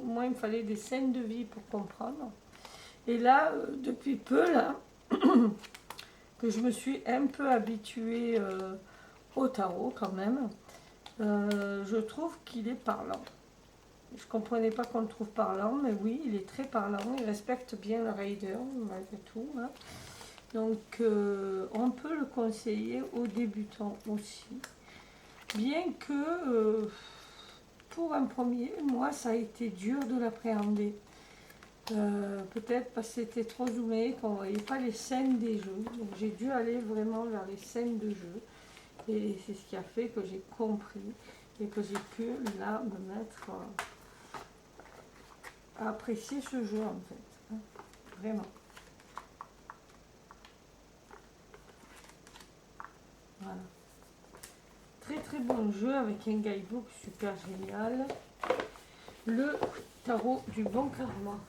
moi, il me fallait des scènes de vie pour comprendre. Et là, depuis peu, là, que je me suis un peu habituée au tarot quand même, je trouve qu'il est parlant. Je ne comprenais pas qu'on le trouve parlant, mais oui, il est très parlant, il respecte bien le rider, malgré tout. Hein. Donc, on peut le conseiller aux débutants aussi. Bien que, pour un premier, moi, ça a été dur de l'appréhender. Peut-être parce que c'était trop zoomé, qu'on ne voyait pas les scènes des jeux. Donc, j'ai dû aller vraiment vers les scènes de jeu. Et c'est ce qui a fait que j'ai compris et que j'ai pu, là, me mettre à apprécier ce jeu, en fait. Hein. Vraiment. Voilà. Très très bon jeu avec un guidebook super génial. Le tarot du bon karma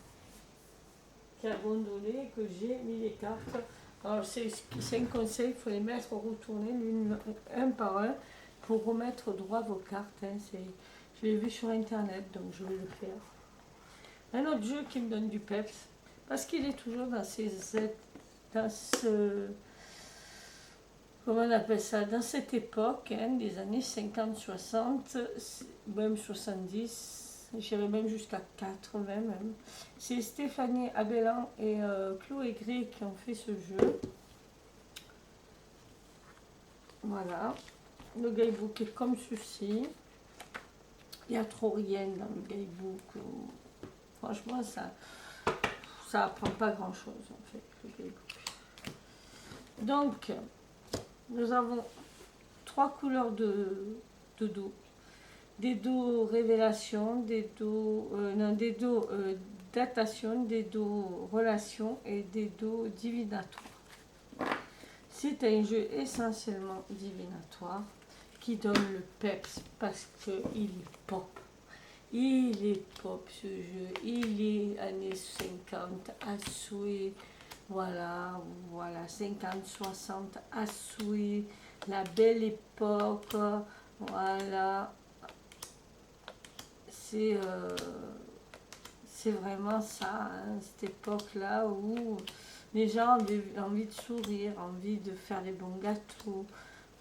qui a abandonné, que j'ai mis les cartes. Alors c'est un conseil, il faut les mettre retourner un par un pour remettre droit vos cartes. Hein. Je l'ai vu sur internet, donc je vais le faire. Un autre jeu qui me donne du peps, parce qu'il est toujours dans comment on appelle ça, dans cette époque, hein, des années 50-60, même 70, j'irais même jusqu'à 80 même. C'est Stéphanie Abellan et Chloé Gray qui ont fait ce jeu. Voilà. Le guidebook est comme ceci. Il n'y a trop rien dans le guidebook. Franchement, ça apprend pas grand chose en fait, le guidebook. Donc, nous avons 3 couleurs de dos. Des dos révélation, des dos datation, des dos relation et des dos divinatoires. C'est un jeu essentiellement divinatoire qui donne le peps parce qu'il est pop. Il est pop ce jeu, il est années 50 à souhait. Voilà, 50, 60 à souhait, la belle époque, voilà. C'est vraiment ça, hein, cette époque-là où les gens avaient envie de sourire, envie de faire des bons gâteaux.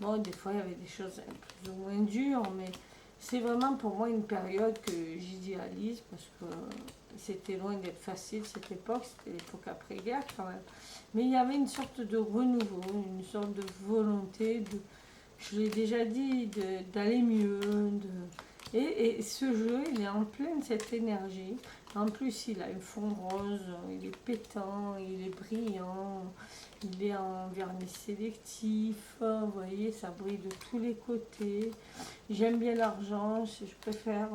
Bon, des fois, il y avait des choses plus ou moins dures, mais c'est vraiment pour moi une période que j'idéalise parce que c'était loin d'être facile cette époque, c'était l'époque après-guerre quand même. Mais il y avait une sorte de renouveau, une sorte de volonté, je l'ai déjà dit, d'aller mieux. Et ce jeu, il est en pleine cette énergie. En plus, il a une fond rose, il est pétant, il est brillant, il est en vernis sélectif, vous voyez, ça brille de tous les côtés. J'aime bien l'argent, je préfère.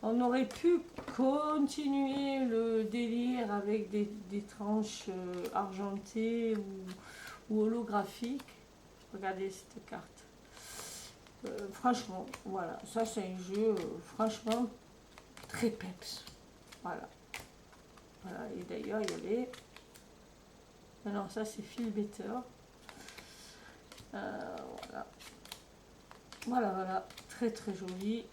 On aurait pu continuer le délire avec des tranches argentées ou holographiques. Regardez cette carte. Franchement, voilà, ça c'est un jeu franchement très peps. Voilà. Voilà, et d'ailleurs il y avait... Ah non, ça c'est Phil Better. Voilà. Voilà, voilà. Très très joli.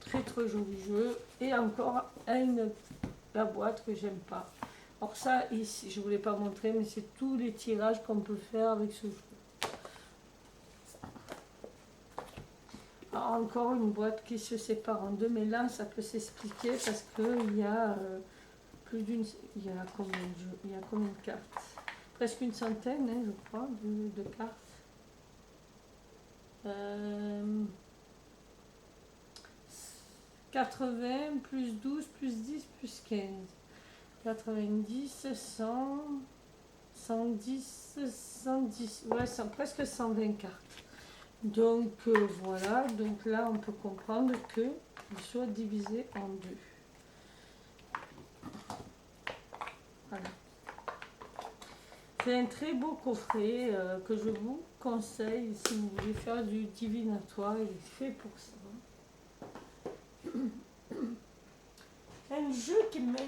Très très joli jeu. Et encore la boîte que j'aime pas. Alors ça, ici, je ne voulais pas montrer, mais c'est tous les tirages qu'on peut faire avec ce jeu. Alors, encore une boîte qui se sépare en deux, mais là, ça peut s'expliquer parce qu'il y a plus d'une... Il y a combien de jeux? Il y a combien de cartes? Presque une centaine, hein, je crois, de cartes. 80, plus 12, plus 10, plus 15. 90, 100, 110, 110, ouais, presque 120 cartes. Donc voilà, donc là on peut comprendre qu'il soit divisé en deux. Voilà. C'est un très beau coffret que je vous conseille si vous voulez faire du divinatoire, il est fait pour ça. Un jeu qui met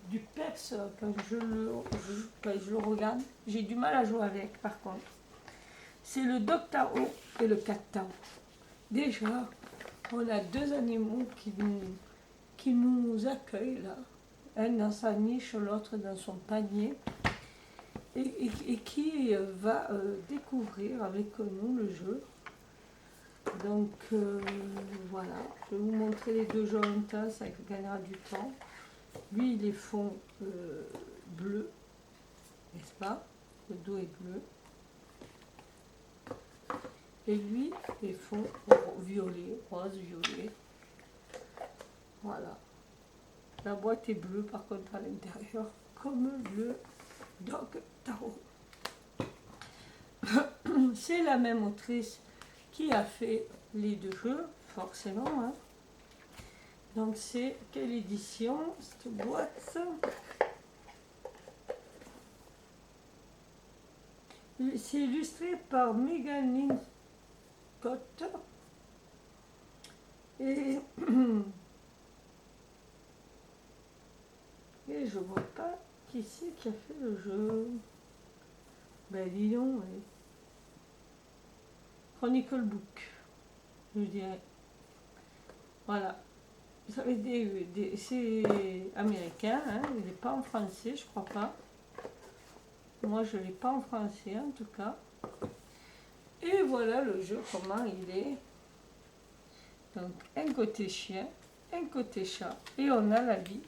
du peps quand je le regarde. J'ai du mal à jouer avec par contre. C'est le Docteur O et le Cat Tao. Déjà, on a deux animaux qui nous accueillent là. Un dans sa niche, l'autre dans son panier. Et qui va découvrir avec nous le jeu. Donc voilà, je vais vous montrer les deux jeux en même temps, ça gagnera du temps. Lui, il est fond bleu, n'est-ce pas? Le dos est bleu. Et lui, les fonds violet, rose, violet. Voilà. La boîte est bleue par contre à l'intérieur, comme le Dog Tao. C'est la même autrice qui a fait les deux jeux, forcément. Hein. Donc c'est quelle édition cette boîte? C'est illustré par Megan Scott. Et je vois pas qui c'est qui a fait le jeu. Ben dis donc, ouais. Chronicle Book, je dirais. Voilà. Vous savez, c'est américain, hein, il n'est pas en français, je crois pas. Moi, je ne l'ai pas en français, en tout cas. Et voilà le jeu, comment il est. Donc, un côté chien, un côté chat. Et on a la vie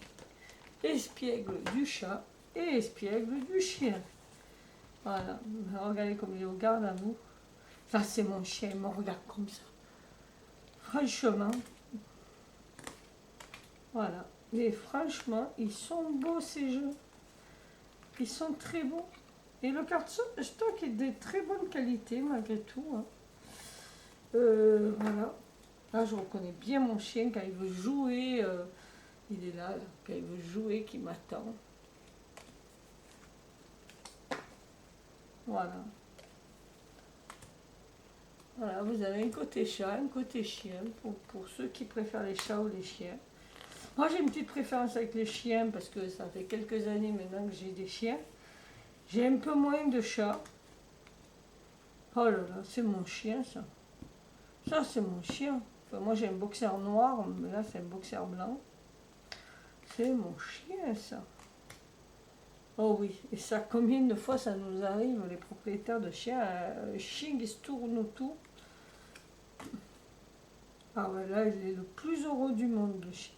espiègle du chat et espiègle du chien. Voilà. Regardez comme il est au garde à vous. Là, c'est mon chien, il me regarde comme ça. Franchement. Voilà. Et franchement, ils sont beaux ces jeux. Ils sont très beaux. Et le cardstock est de très bonne qualité malgré tout. Hein. Voilà. Là, je reconnais bien mon chien quand il veut jouer. Il est là, quand il veut jouer, qui m'attend. Voilà. Voilà, vous avez un côté chat, un côté chien, pour ceux qui préfèrent les chats ou les chiens. Moi, j'ai une petite préférence avec les chiens, parce que ça fait quelques années maintenant que j'ai des chiens. J'ai un peu moins de chats. Oh là là, c'est mon chien, ça. Ça, c'est mon chien. Enfin, moi, j'ai un boxer noir, mais là, c'est un boxer blanc. C'est mon chien, ça. Oh oui, et ça, combien de fois ça nous arrive, les propriétaires de chiens, un chien qui se tourne autour. Ah ouais, là, il est le plus heureux du monde, le chien.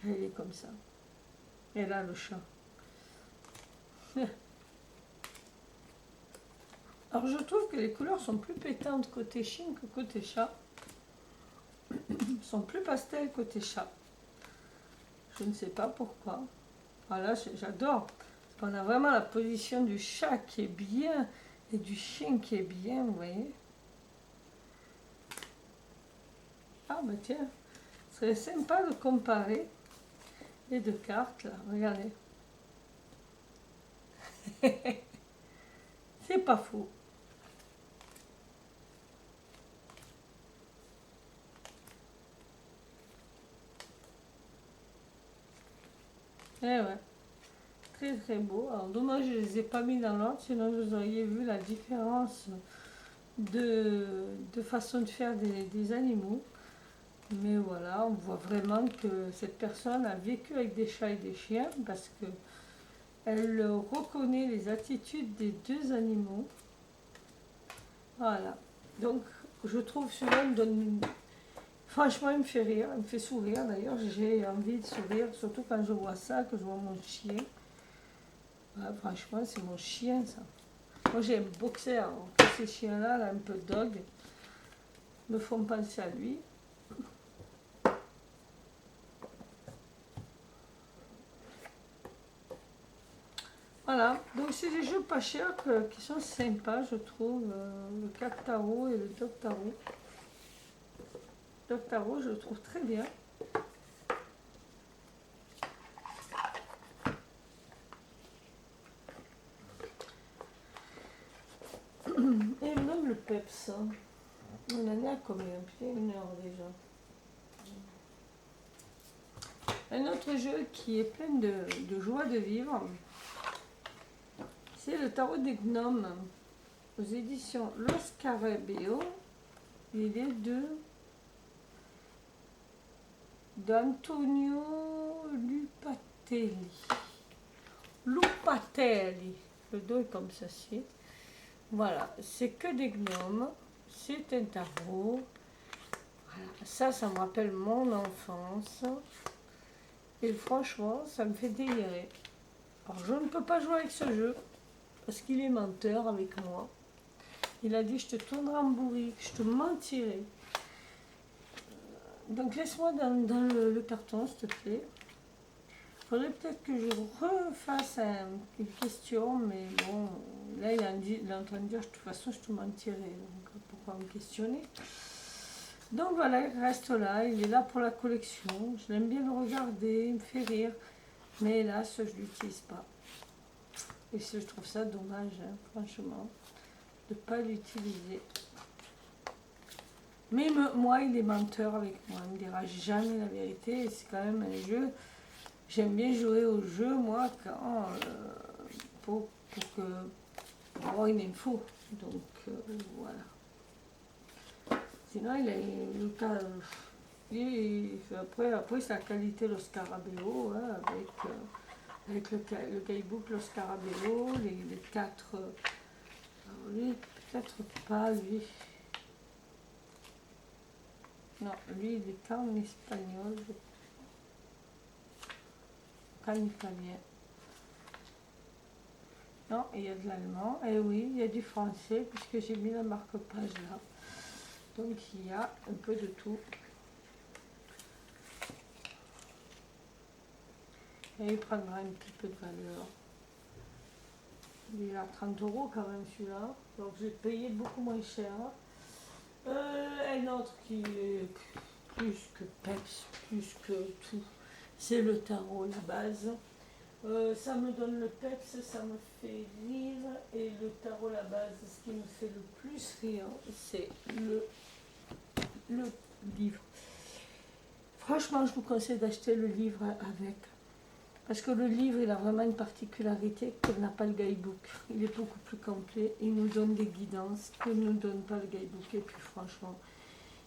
Il est comme ça. Et là, le chat. Alors, je trouve que les couleurs sont plus pétantes côté chien que côté chat. Ils sont plus pastels côté chat. Je ne sais pas pourquoi. Voilà, j'adore. Parce qu'on a vraiment la position du chat qui est bien et du chien qui est bien, vous voyez. Ah bah tiens, ce serait sympa de comparer les deux cartes là, regardez. C'est pas faux. Eh ouais, très très beau. Alors dommage, je les ai pas mis dans l'ordre, sinon vous auriez vu la différence de façon de faire des animaux. Mais voilà, on voit vraiment que cette personne a vécu avec des chats et des chiens parce que elle reconnaît les attitudes des deux animaux. Voilà. Donc, je trouve celui-là me donne... Franchement, il me fait rire, il me fait sourire. D'ailleurs, j'ai envie de sourire, surtout quand je vois ça, que je vois mon chien. Voilà, franchement, c'est mon chien, ça. Moi, j'ai un boxer. Alors, ces chiens-là, là, un peu dog, me font penser à lui. Voilà, donc c'est des jeux pas chers qui sont sympas, je trouve. Le Cactaro et le Doctaro. Doctaro, je le trouve très bien. Et même le Peps. On en est à combien? Putain, 1 heure déjà. Un autre jeu qui est plein de joie de vivre, c'est le Tarot des Gnomes aux éditions Los Scarabeo. Il est d'Antonio Lupatelli. Lupatelli. Le dos est comme ceci. Voilà, c'est que des gnomes. C'est un tarot. Voilà. Ça me rappelle mon enfance. Et franchement, ça me fait délirer. Alors, je ne peux pas jouer avec ce jeu parce qu'il est menteur avec moi. Il a dit, je te tournerai en bourrique, je te mentirai. Donc, laisse-moi dans le carton, s'il te plaît. Il faudrait peut-être que je refasse une question, mais bon, là, il est en train de dire, de toute façon, je te mentirai. Donc, pourquoi me questionner? Donc, voilà, il reste là. Il est là pour la collection. Je l'aime bien le regarder, il me fait rire. Mais hélas, je ne l'utilise pas. Et je trouve ça dommage, hein, franchement, de ne pas l'utiliser. Mais moi, il est menteur avec moi. Il ne me dira jamais la vérité. Et c'est quand même un jeu. J'aime bien jouer au jeu, moi, quand, pour avoir une info. Donc, voilà. Sinon, il a le cas... après, c'est la qualité le Scarabeo, hein, avec le guidebook, le Scarabeo, les 4... lui, peut-être pas, lui. Non, lui, il est qu'en espagnol. Qu'en italien. Non, il y a de l'allemand. Et oui, il y a du français, puisque j'ai mis la marque-page là. Donc, il y a un peu de tout. Et il prendra un petit peu de valeur. Il est à 30 € quand même celui-là. Donc j'ai payé beaucoup moins cher. Un autre qui est plus que Peps, plus que tout, c'est le tarot, la base. Ça me donne le Peps, ça me fait rire. Et le tarot, la base, ce qui me fait le plus rire, c'est le livre. Franchement, je vous conseille d'acheter le livre avec. Parce que le livre, il a vraiment une particularité que n'a pas le guidebook. Il est beaucoup plus complet. Il nous donne des guidances que ne nous donne pas le guidebook. Et puis franchement,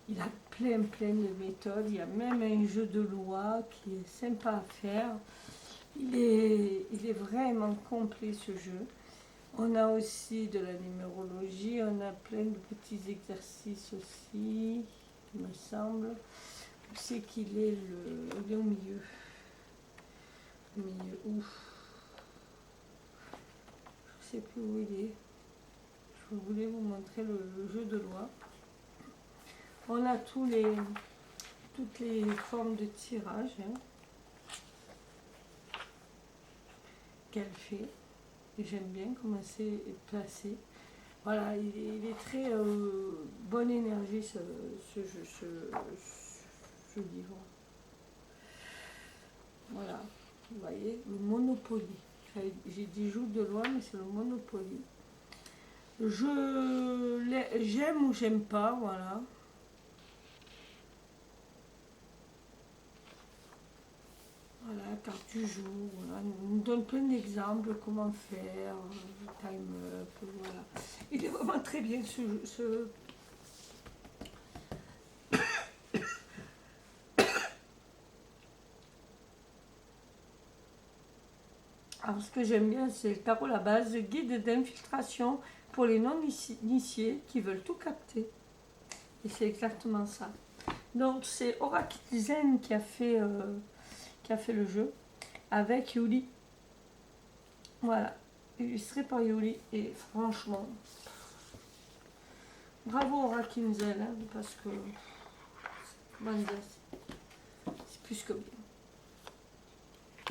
il a plein de méthodes. Il y a même un jeu de loi qui est sympa à faire. Il est vraiment complet ce jeu. On a aussi de la numérologie. On a plein de petits exercices aussi, il me semble. Où c'est qu'il est il est au milieu. Ouf. Je sais plus où il est. Je voulais vous montrer le jeu de loi. On a toutes les formes de tirage, hein, qu'elle fait. Et j'aime bien comment c'est placé. Voilà, il est très bonne énergie ce livre. Voilà. Vous voyez, le Monopoly. J'ai dit joue de loi, mais c'est le Monopoly. J'aime ou j'aime pas, voilà. Voilà, carte du jour, voilà. On nous donne plein d'exemples, comment faire, time up, voilà. Il est vraiment très bien ce. Alors ce que j'aime bien, c'est le tarot la base, guide d'infiltration pour les non-initiés qui veulent tout capter. Et c'est exactement ça. Donc c'est Oracle Design qui a fait le jeu avec Yuli. Voilà, illustré par Yuli. Et franchement, bravo Oracle Design, hein, parce que c'est plus que bien.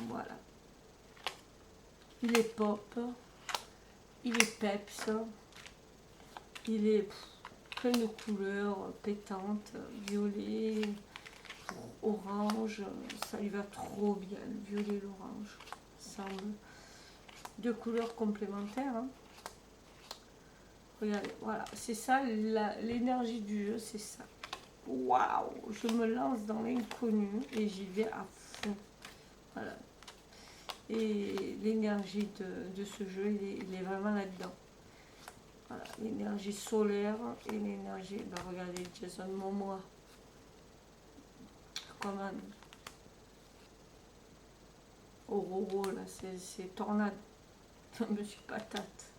Voilà. Il est pop, il est peps, il est plein de couleurs pétantes, violet, orange, ça lui va trop bien, le violet et l'orange. Ensemble. Deux couleurs complémentaires. Hein. Regardez, voilà, c'est ça, l'énergie du jeu, c'est ça. Waouh, je me lance dans l'inconnu et j'y vais à fond. Voilà. Et l'énergie de ce jeu, il est vraiment là-dedans. Voilà, l'énergie solaire et l'énergie... Ben regardez, Jason Momoa. Comme Aurora, là, c'est tornade. Monsieur Patate.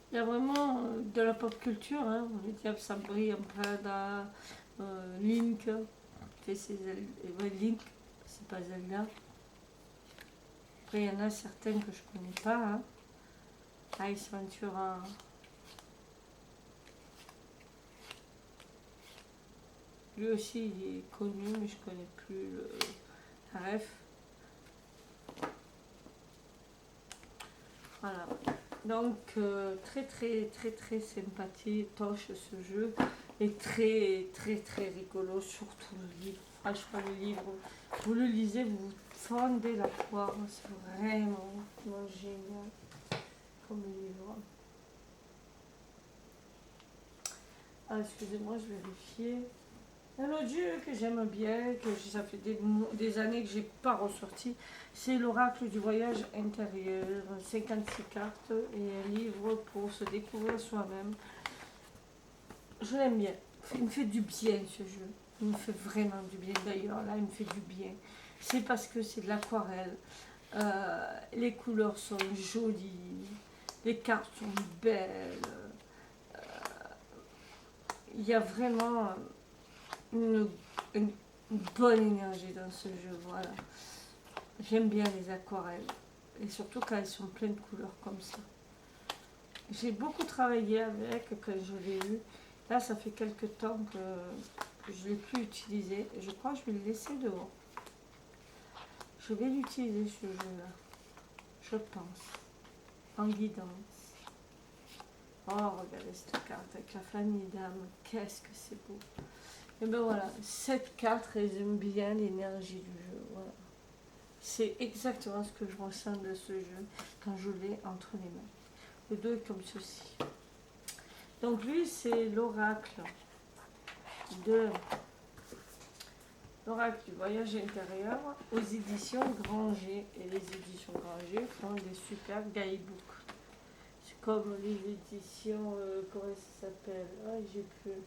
Il y a vraiment de la pop culture, hein. On dit que ça brille en Prada, Link, fait ses Link, c'est pas Zelda. Après, il y en a certaines que je connais pas, hein. Ice Ventura. Lui aussi, il est connu, mais je connais plus le ref. Voilà. Donc, très sympathique, toche ce jeu. Et très rigolo, surtout le livre. Franchement, le livre, vous le lisez, vous vous fendez la poire. C'est vraiment génial comme livre. Ah, excusez-moi, je vérifie. Un autre jeu que j'aime bien, que ça fait des années que je n'ai pas ressorti, c'est l'Oracle du voyage intérieur. 56 cartes et un livre pour se découvrir soi-même. Je l'aime bien. Il me fait du bien ce jeu. Il me fait vraiment du bien. D'ailleurs, là, il me fait du bien. C'est parce que c'est de l'aquarelle. Les couleurs sont jolies. Les cartes sont belles. Il y a vraiment une bonne énergie dans ce jeu. Voilà. J'aime bien les aquarelles. Et surtout quand elles sont pleines de couleurs comme ça. J'ai beaucoup travaillé avec quand je l'ai eu. Là, ça fait quelques temps que je ne l'ai plus utilisé. Je crois que je vais le laisser dehors. Je vais l'utiliser ce jeu-là. Je pense. En guidance. Oh, regardez cette carte avec la famille d'âmes. Qu'est-ce que c'est beau. Et ben voilà, cette carte résume bien l'énergie du jeu. Voilà. C'est exactement ce que je ressens de ce jeu quand je l'ai entre les mains. Le dos est comme ceci. Donc lui, c'est l'oracle du voyage intérieur aux éditions Granger. Et les éditions Granger font des super guidebooks. C'est comme les éditions, comment ça s'appelle? Ah, j'ai plus.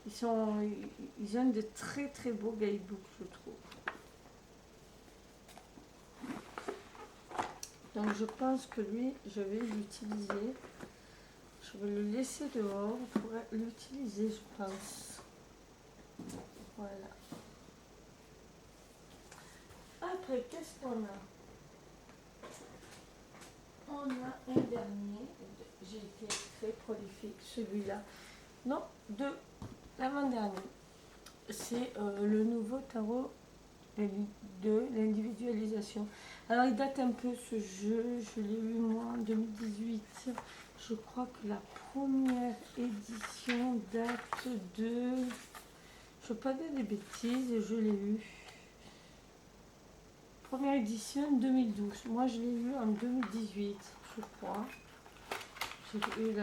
Ils ont de très beaux guidebooks, je trouve. Donc je pense que lui, je vais l'utiliser. Je vais le laisser dehors pour l'utiliser, je pense. Voilà. Après, qu'est-ce qu'on a? On a un dernier. J'ai été très prolifique, celui-là. Non, deux. L'avant-dernier. C'est le nouveau tarot de l'individualisation. Alors, il date un peu ce jeu. Je l'ai eu moi en 2018. Je crois que la première édition date de... Je ne veux pas dire des bêtises, je l'ai eu. Première édition 2012. Moi, je l'ai eu en 2018, je crois. J'ai eu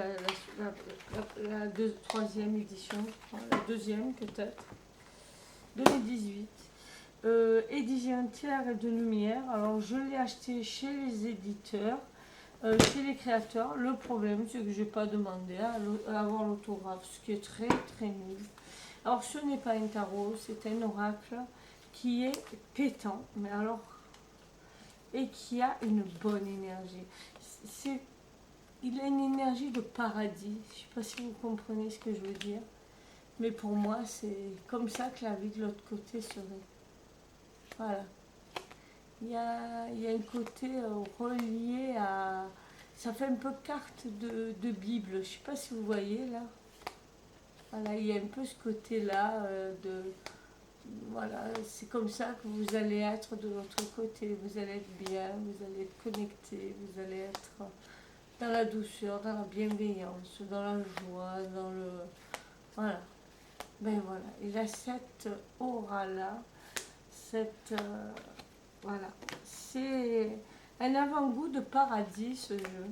la troisième édition, la deuxième peut-être. 2018. Édition Terre et de Lumière. Alors, je l'ai acheté chez les éditeurs, chez les créateurs. Le problème, c'est que je n'ai pas demandé à avoir l'autographe, ce qui est très très nul. Alors, ce n'est pas un tarot, c'est un oracle qui est pétant, mais alors, et qui a une bonne énergie. Il a une énergie de paradis. Je ne sais pas si vous comprenez ce que je veux dire. Mais pour moi, c'est comme ça que la vie de l'autre côté serait. Voilà. Il y a un côté relié à... Ça fait un peu carte de Bible. Je ne sais pas si vous voyez là. Voilà, il y a un peu ce côté-là de... Voilà, c'est comme ça que vous allez être de l'autre côté. Vous allez être bien, vous allez être connecté, vous allez être dans la douceur, dans la bienveillance, dans la joie, dans le... Voilà. Ben voilà, il a cette aura-là, voilà. C'est un avant-goût de paradis, ce jeu.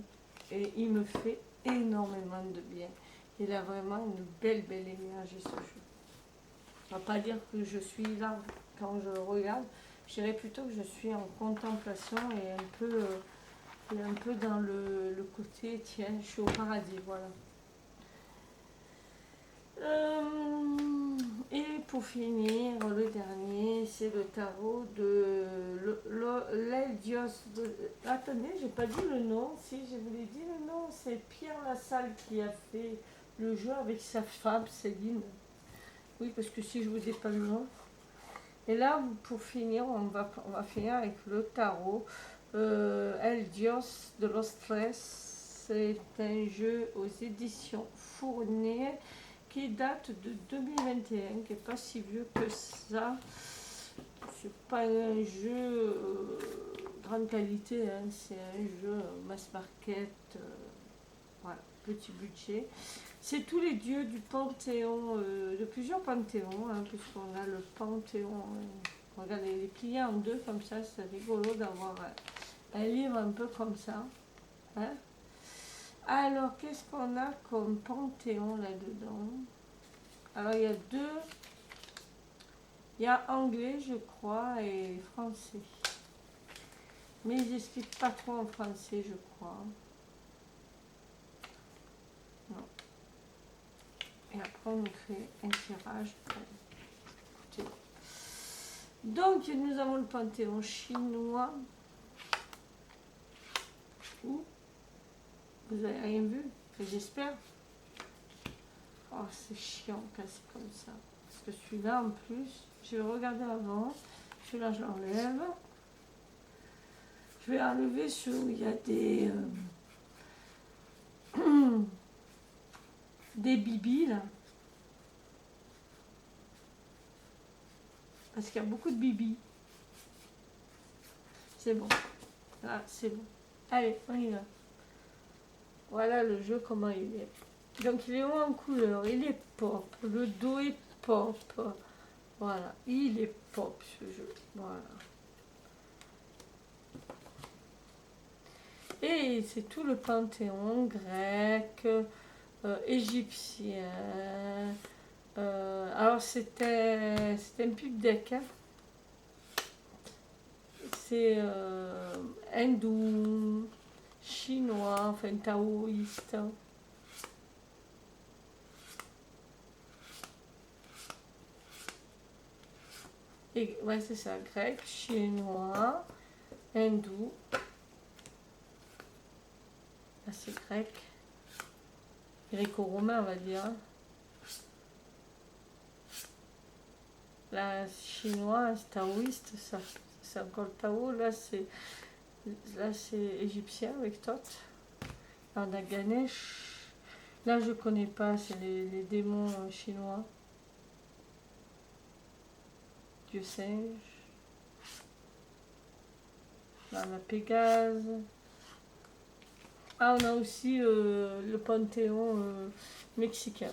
Et il me fait énormément de bien. Il a vraiment une belle énergie, ce jeu. On ne va pas dire que je suis là quand je regarde. Je dirais plutôt que je suis en contemplation et un peu dans le côté, tiens, je suis au paradis, voilà. Et pour finir, le dernier, c'est le tarot de l'Eldios. Attendez, j'ai pas dit le nom. Si, je vous l'ai dit le nom. C'est Pierre Lassalle qui a fait le jeu avec sa femme, Céline. Oui, parce que si je vous dis pas le nom. Et là, pour finir, on va finir avec le tarot El Dios de los Tres. C'est un jeu aux éditions Fournier qui date de 2021, qui n'est pas si vieux que ça. C'est pas un jeu grande qualité, hein, c'est un jeu mass market, voilà, petit budget. C'est tous les dieux du panthéon, de plusieurs panthéons, hein, puisqu'on a le panthéon. Regardez, les pliés en deux comme ça, c'est rigolo d'avoir un livre un peu comme ça. Hein. Alors, qu'est-ce qu'on a comme panthéon là-dedans? Alors, il y a deux. Il y a anglais, je crois, et français. Mais ils n'expliquent pas trop en français, je crois. Non. Et après, on fait un tirage. Écoutez. Donc, nous avons le panthéon chinois. Ouh. Vous n'avez rien vu? J'espère. Oh, c'est chiant quand c'est comme ça. Parce que celui-là, en plus, je vais regarder avant. Celui-là, je l'enlève. Je vais enlever ceux où il y a des bibis, là. Parce qu'il y a beaucoup de bibis. C'est bon. Là, c'est bon. Allez, on y va. Voilà le jeu, comment il est. Donc, il est en couleur. Il est pop. Le dos est pop. Voilà. Il est pop, ce jeu. Voilà. Et c'est tout le panthéon grec, égyptien. Alors, c'était un pub deck. Hein. C'est hindou, chinois, enfin taoïste. Et ouais, c'est ça, grec, chinois, hindou. Là, c'est grec. Gréco-romain, on va dire. Là, chinois, c'est taoïste, ça. C'est encore le Tao. Là, c'est égyptien avec Thoth. Là, on a Ganesh. Là, je connais pas, c'est les démons chinois. Dieu singe. Là, on a Pégase. Ah, on a aussi le panthéon mexicain,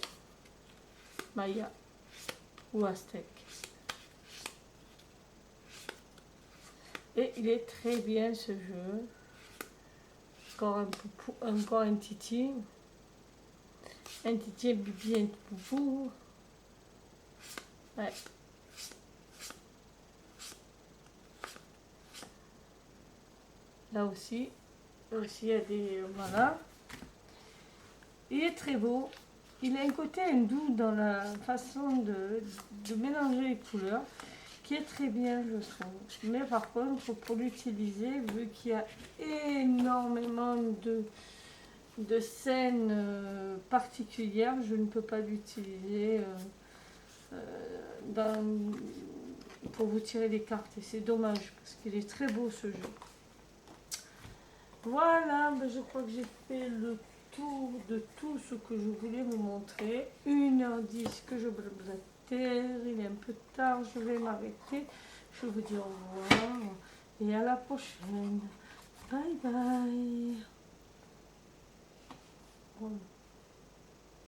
maya ou aztèque. Et il est très bien ce jeu. Encore un titi. Un titi, un bibi, un poupou. Ouais. Là aussi il y a des... Voilà. Il est très beau. Il a un côté hindou dans la façon de mélanger les couleurs, qui est très bien, je trouve. Mais par contre, pour l'utiliser, vu qu'il y a énormément de scènes particulières, je ne peux pas l'utiliser pour vous tirer les cartes. Et c'est dommage, parce qu'il est très beau ce jeu. Voilà, ben je crois que j'ai fait le tour de tout ce que je voulais vous montrer. 1h10 que je blablatere, il est un peu tard, je vais m'arrêter. Je vous dis au revoir et à la prochaine. Bye bye. Voilà.